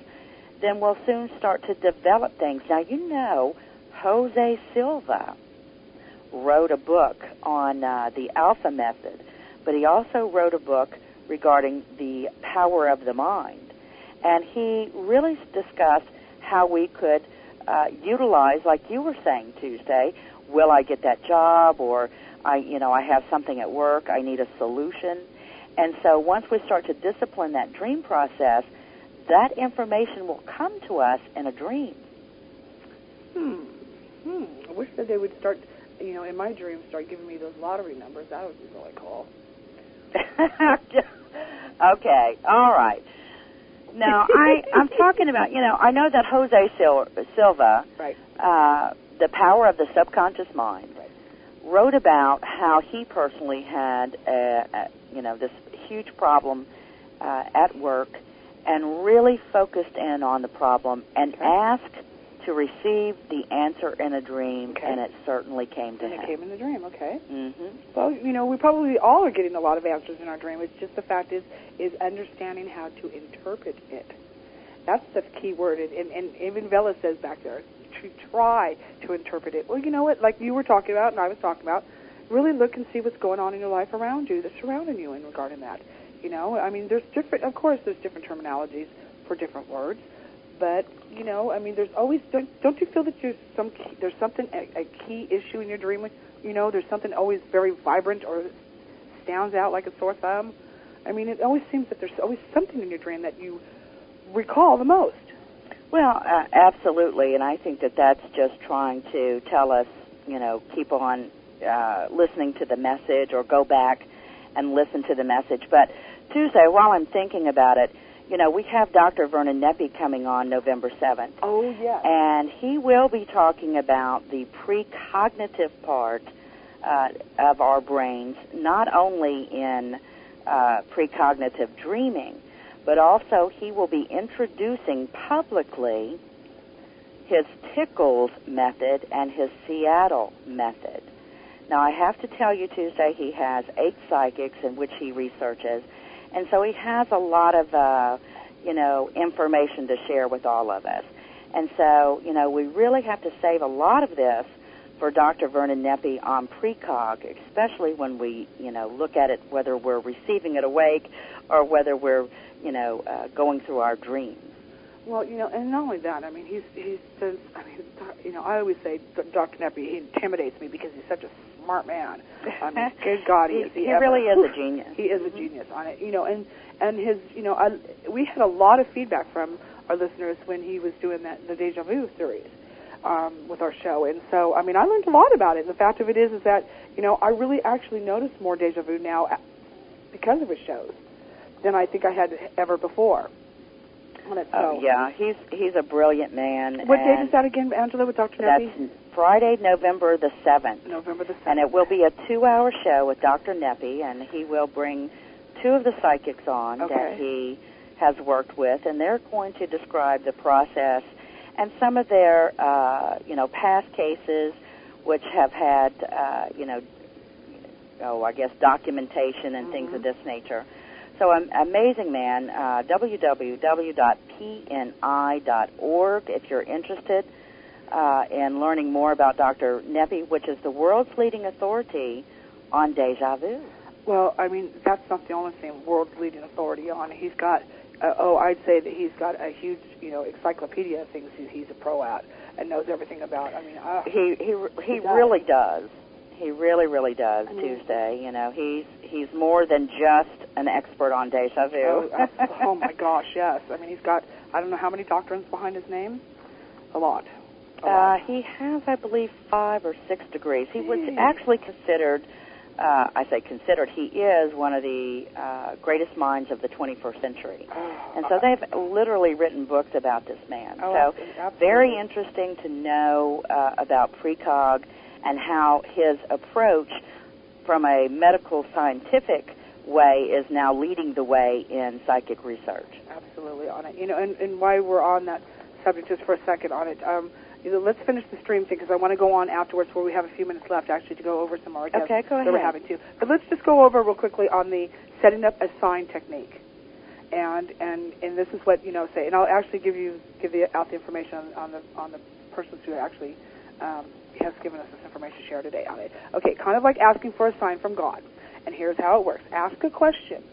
then we'll soon start to develop things. Now, Jose Silva wrote a book on the Alpha Method, but he also wrote a book regarding the power of the mind. And he really discussed how we could utilize, like you were saying Tuesday, will I get that job, or I have something at work, I need a solution. And so once we start to discipline that dream process, that information will come to us in a dream. I wish that they would start, in my dreams, start giving me those lottery numbers. That would be really cool. Okay, all right. Now, I'm talking about, I know that Jose Silva, right. The Power of the Subconscious Mind, right, wrote about how he personally had, this huge problem at work, and really focused in on the problem and asked to receive the answer in a dream, and it certainly came to him. And it came in the dream, okay. Mm-hmm. Well, we probably all are getting a lot of answers in our dream. It's just the fact is understanding how to interpret it. That's the key word. And even Vela says back there, to try to interpret it. Well, you know what? Like you were talking about and I was talking about, really look and see what's going on in your life around you, that's surrounding you in regarding that. There's different terminologies for different words. But, there's always, don't you feel that there's something, a key issue in your dream? There's something always very vibrant or stands out like a sore thumb? It always seems that there's always something in your dream that you recall the most. Well, absolutely, and I think that that's just trying to tell us, keep on listening to the message or go back and listen to the message. But Tuesday, while I'm thinking about it, we have Dr. Vernon Neppy coming on November 7th. Oh, yes. And he will be talking about the precognitive part of our brains, not only in precognitive dreaming, but also he will be introducing publicly his Tickles method and his Seattle method. Now, I have to tell you, Tuesday, he has 8 psychics in which he researches, and so he has a lot of, information to share with all of us. And so, we really have to save a lot of this for Dr. Vernon Neppy on precog, especially when we, look at it, whether we're receiving it awake or whether we're, going through our dreams. Well, and not only that, he says, I always say Dr. Neppy, he intimidates me because he's such a smart man. Good God, he really is a genius. He is a genius on it, and his, we had a lot of feedback from our listeners when he was doing the Deja Vu series with our show, and so, I learned a lot about it. The fact of it is that, I really actually notice more Deja Vu now because of his shows than I think I had ever before. Yeah, he's a brilliant man. What date is that again, Angela, with Dr. Neppy? That's Friday, November the 7th. November the 7th. And it will be a 2-hour show with Dr. Neppy, and he will bring 2 of the psychics on that he has worked with, and they're going to describe the process and some of their, past cases which have had, documentation and things of this nature. So amazing man, www.pni.org if you're interested in learning more about Dr. Neppy, which is the world's leading authority on Deja Vu. Well, that's not the only thing world's leading authority on. He's got, I'd say that he's got a huge, encyclopedia of things he's a pro at and knows everything about. He really does. He really, really does, Tuesday. He's more than just an expert on deja vu. Oh my gosh, yes. I mean, he's got, I don't know how many doctrines behind his name. A lot. He has, I believe, 5 or 6 degrees. He was actually considered, I say considered, he is one of the greatest minds of the 21st century. And so they've literally written books about this man. So very interesting to know about precog and how his approach from a medical scientific way is now leading the way in psychic research. Absolutely on it. You know, and while we're on that subject just for a second on it, let's finish the stream thing because I want to go on afterwards where we have a few minutes left actually to go over some more guests go ahead. that we're having too. But let's just go over real quickly on the setting up a sign technique. And this is what, you know, say, and I'll actually give out the information on the persons who actually has given us this information shared today on it. Okay, kind of like asking for a sign from God. And here's how it works. Ask a question.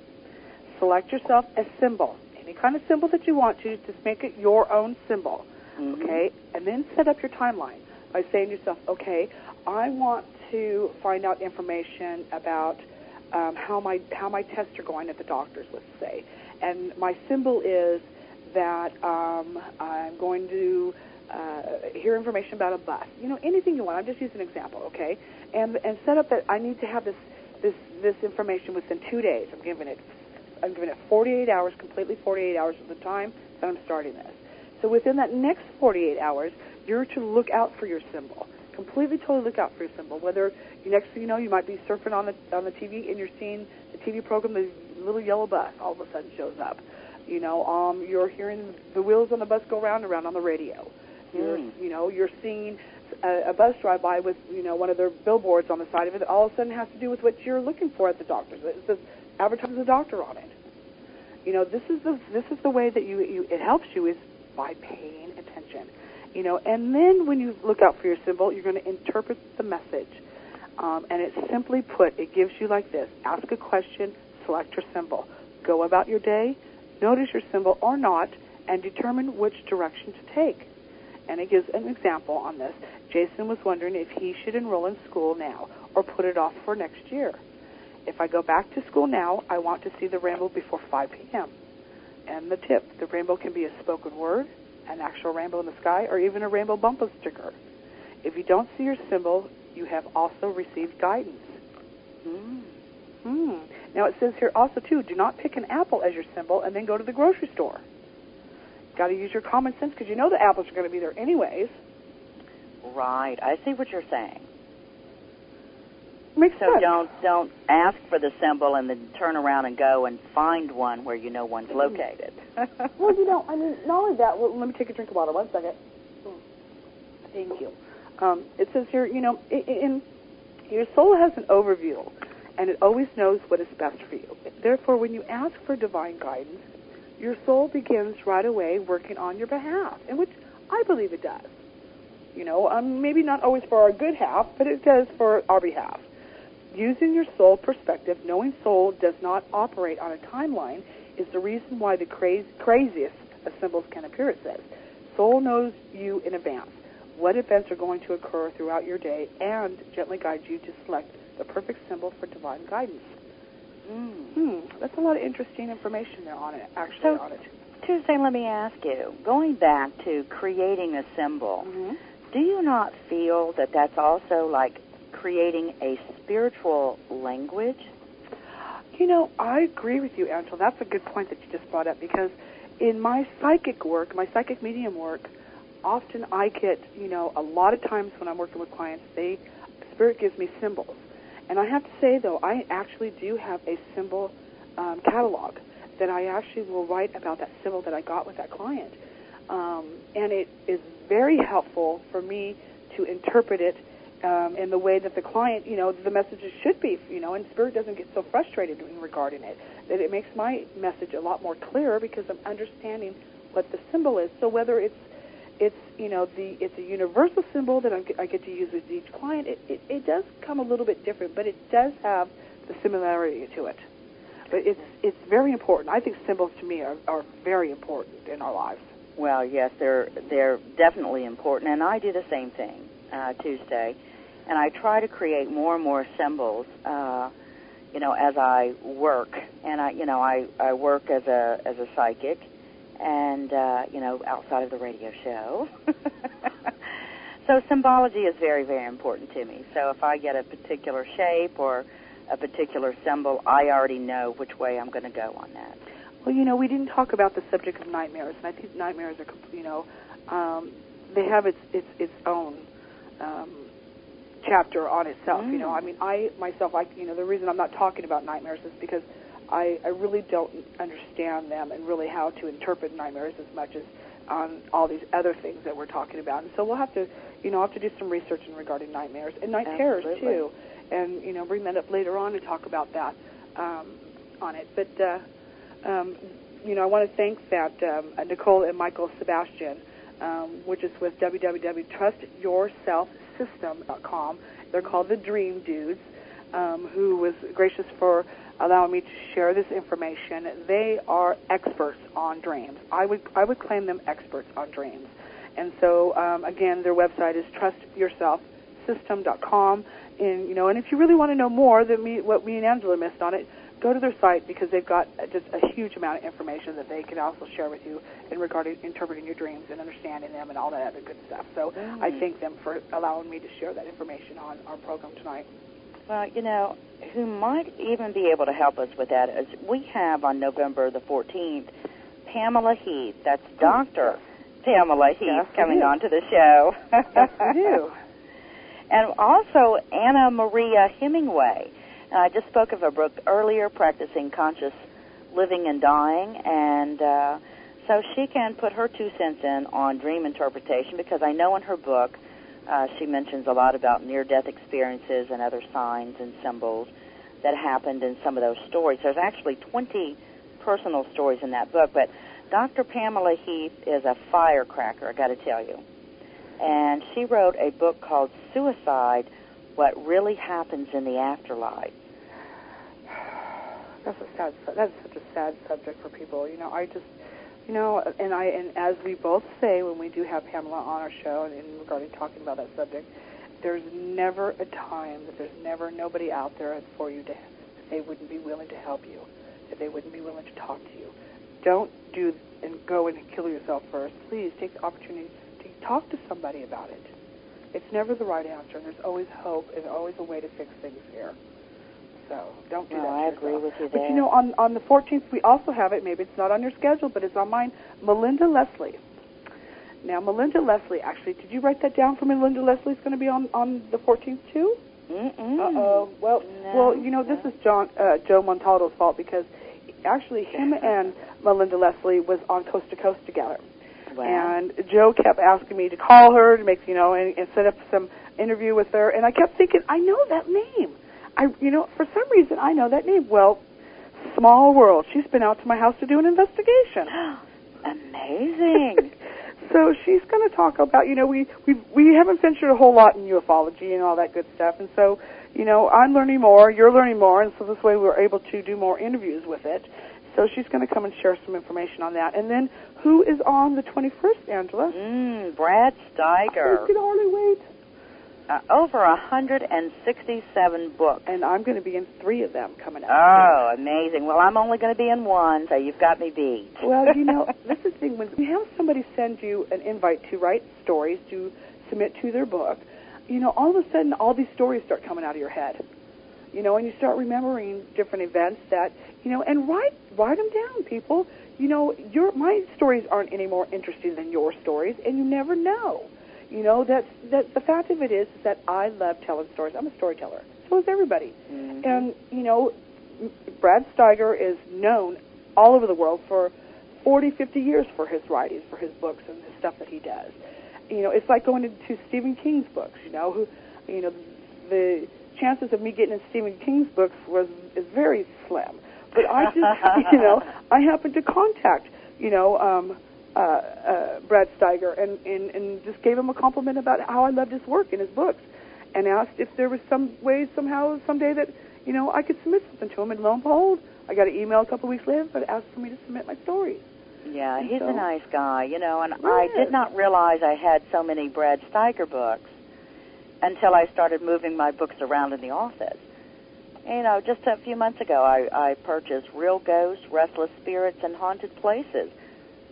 Select yourself a symbol. Any kind of symbol that you want to, just make it your own symbol. Mm-hmm. Okay? And then set up your timeline by saying to yourself, okay, I want to find out information about how my tests are going at the doctor's, let's say. And my symbol is that I'm going to hear information about a bus. You know, anything you want. I'm just using an example, okay? And set up that I need to have this information within 2 days. I'm giving it 48 hours, completely 48 hours of the time that I'm starting this. So within that next 48 hours, you're to look out for your symbol. Completely, totally look out for your symbol. Whether next thing you know, you might be surfing on the TV and you're seeing the TV program, the little yellow bus all of a sudden shows up. You know, you're hearing the wheels on the bus go round and round on the radio. You're seeing a bus drive by with, you know, one of their billboards on the side of it that all of a sudden has to do with what you're looking for at the doctor's. It says advertise a doctor on it. You know, this is the way that it helps you is by paying attention. You know, and then when you look out for your symbol, you're going to interpret the message. And it's simply put, it gives you like this. Ask a question, select your symbol. Go about your day, notice your symbol or not, and determine which direction to take. And it gives an example on this. Jason was wondering if he should enroll in school now or put it off for next year. If I go back to school now, I want to see the rainbow before 5 p.m. And the tip, the rainbow can be a spoken word, an actual rainbow in the sky, or even a rainbow bumper sticker. If you don't see your symbol, you have also received guidance. Now it says here also, too, do not pick an apple as your symbol and then go to the grocery store. Got to use your common sense because you know the apples are going to be there anyways. Right. I see what you're saying. Makes sense. So don't ask for the symbol and then turn around and go and find one where you know one's located. Well, you know, I mean, not only that, well, let me take a drink of water. 1 second. Thank you. It says here, you know, your soul has an overview, and it always knows what is best for you. Therefore, when you ask for divine guidance, your soul begins right away working on your behalf, in which I believe it does. You know, maybe not always for our good half, but it does for our behalf. Using your soul perspective, knowing soul does not operate on a timeline, is the reason why the craziest of symbols can appear, it says. Soul knows you in advance, what events are going to occur throughout your day, and gently guides you to select the perfect symbol for divine guidance. That's a lot of interesting information there on it, actually, on it. Tuesday, let me ask you, going back to creating a symbol, do you not feel that that's also like creating a spiritual language? You know, I agree with you, Angela. That's a good point that you just brought up, because in my psychic work, my psychic medium work, often I get, you know, a lot of times when I'm working with clients, Spirit gives me symbols. And I have to say, though, I actually do have a symbol catalog that I actually will write about that symbol that I got with that client. And it is very helpful for me to interpret it in the way that the client, you know, the messages should be, you know, and Spirit doesn't get so frustrated regarding it, that it makes my message a lot more clearer because I'm understanding what the symbol is. So whether it's you know, it's a universal symbol that I get to use with each client, it does come a little bit different, but it does have the similarity to it. But it's very important. I think symbols to me are very important in our lives. Well, yes, they're definitely important, and I do the same thing Tuesday, and I try to create more and more symbols. as I work, and I work as a psychic, and outside of the radio show. So symbology is very, very important to me. So if I get a particular shape or a particular symbol, I already know which way I'm going to go on that. Well, we didn't talk about the subject of nightmares, and I think nightmares are, they have its own chapter on itself. I myself, the reason I'm not talking about nightmares is because I really don't understand them and really how to interpret nightmares as much as on all these other things that we're talking about. And so we'll have to, do some research in regarding nightmares and night terrors too, and bring that up later on and talk about that on it. But I want to thank that Nicole and Michael Sebastian, which is with www.trustyourselfsystem.com. They're called the Dream Dudes, who was gracious for allowing me to share this information. They are experts on dreams. I would claim them experts on dreams. And so, again, their website is trustyourselfsystem.com. And if you really want to know more than what me and Angela missed on it, go to their site, because they've got just a huge amount of information that they can also share with you in regarding interpreting your dreams and understanding them and all that other good stuff. So I thank them for allowing me to share that information on our program tonight. Well, who might even be able to help us with that is we have on November the 14th, Pamela Heath. That's Dr. Pamela Heath coming on to the show. Yes, we do. And also Anna Maria Hemingway. I just spoke of her book earlier, Practicing Conscious Living and Dying, and so she can put her 2 cents in on dream interpretation, because I know in her book she mentions a lot about near-death experiences and other signs and symbols that happened in some of those stories. There's actually 20 personal stories in that book, but Dr. Pamela Heath is a firecracker, I got to tell you. And she wrote a book called Suicide, What Really Happens in the Afterlife. That's such a sad subject for people. And as we both say when we do have Pamela on our show and regarding talking about that subject, there's never a time that there's never nobody out there for you that they wouldn't be willing to help you, that they wouldn't be willing to talk to you. Don't do and go and kill yourself first. Please take the opportunity to talk to somebody about it. It's never the right answer, and there's always hope and always a way to fix things here. So don't do that to yourself. I agree with you there. But on the 14th, we also have it. Maybe it's not on your schedule, but it's on mine. Melinda Leslie. Now, Melinda Leslie, actually, did you write that down for me? Melinda Leslie's going to be on the 14th, too? Uh-oh. Well, this is Joe Montaldo's fault, because actually him and Melinda Leslie was on Coast to Coast together. Wow. And Joe kept asking me to call her to make, and set up some interview with her. And I kept thinking, I know that name. For some reason, I know that name. Well, small world. She's been out to my house to do an investigation. Amazing. So she's going to talk about, we haven't ventured a whole lot in ufology and all that good stuff. And so, I'm learning more, you're learning more, and so this way we're able to do more interviews with it. So she's going to come and share some information on that. And then who is on the 21st, Angela? Brad Steiger. I can hardly wait. Over 167 books. And I'm going to be in 3 of them coming up. Oh, amazing. Well, I'm only going to be in 1, so you've got me beat. Well, this is the thing. When you have somebody send you an invite to write stories, to submit to their book, all of a sudden all these stories start coming out of your head. And you start remembering different events that, and write them down, people. My stories aren't any more interesting than your stories, and you never know. That's the fact of it is that I love telling stories. I'm a storyteller. So is everybody. Mm-hmm. And, Brad Steiger is known all over the world for 40, 50 years for his writings, for his books and the stuff that he does. It's like going into Stephen King's books, the chances of me getting in Stephen King's books is very slim. But I just, I happened to contact, Brad Steiger and just gave him a compliment about how I loved his work and his books, and asked if there was some way, somehow, someday that, I could submit something to him. And lo and behold, I got an email a couple of weeks later that asked for me to submit my stories. Yeah, he's a nice guy, and I did not realize I had so many Brad Steiger books until I started moving my books around in the office. You know, just a few months ago, I purchased Real Ghosts, Restless Spirits, and Haunted Places.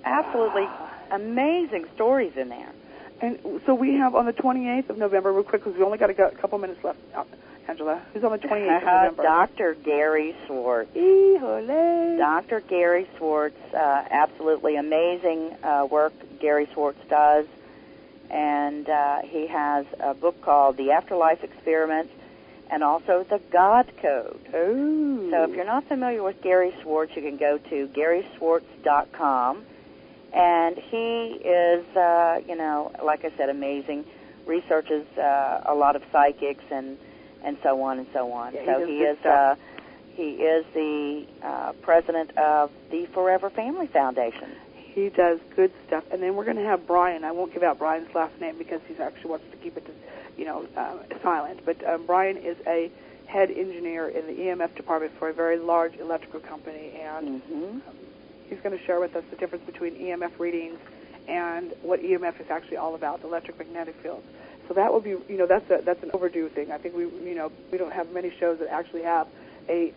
Absolutely amazing stories in there. And so we have on the 28th of November, real quick, because we only got a couple minutes left. Angela, who's on the 28th of November? Dr. Gary Swartz. Híjole. Dr. Gary Swartz, absolutely amazing work Gary Swartz does. And he has a book called The Afterlife Experiment and also The God Code. Oh. So if you're not familiar with Gary Swartz, you can go to GarySwartz.com. And he is, you know, like I said, amazing. Researches a lot of psychics and so on and so on. Yeah, so he is the president of the Forever Family Foundation. He does good stuff. And then we're going to have Brian. I won't give out Brian's last name because he actually wants to keep it, silent. But Brian is a head engineer in the EMF department for a very large electrical company, and he's going to share with us the difference between EMF readings and what EMF is actually all about, the electromagnetic fields. So that will be, that's an overdue thing. I think we don't have many shows that actually have a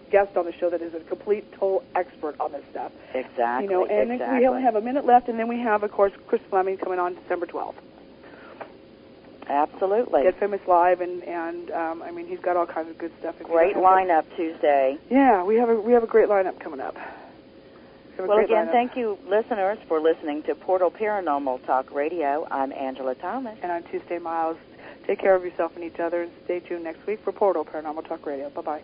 guest on the show that is a complete, total expert on this stuff. Exactly. And then we only have a minute left, and then we have, of course, Chris Fleming coming on December 12th. Absolutely. Get Famous Live, and he's got all kinds of good stuff. Great lineup Tuesday. Yeah, we have a great lineup coming up. Well, again, thank you, listeners, for listening to Portal Paranormal Talk Radio. I'm Angela Thomas. And I'm Tuesday Miles. Take care of yourself and each other, and stay tuned next week for Portal Paranormal Talk Radio. Bye-bye.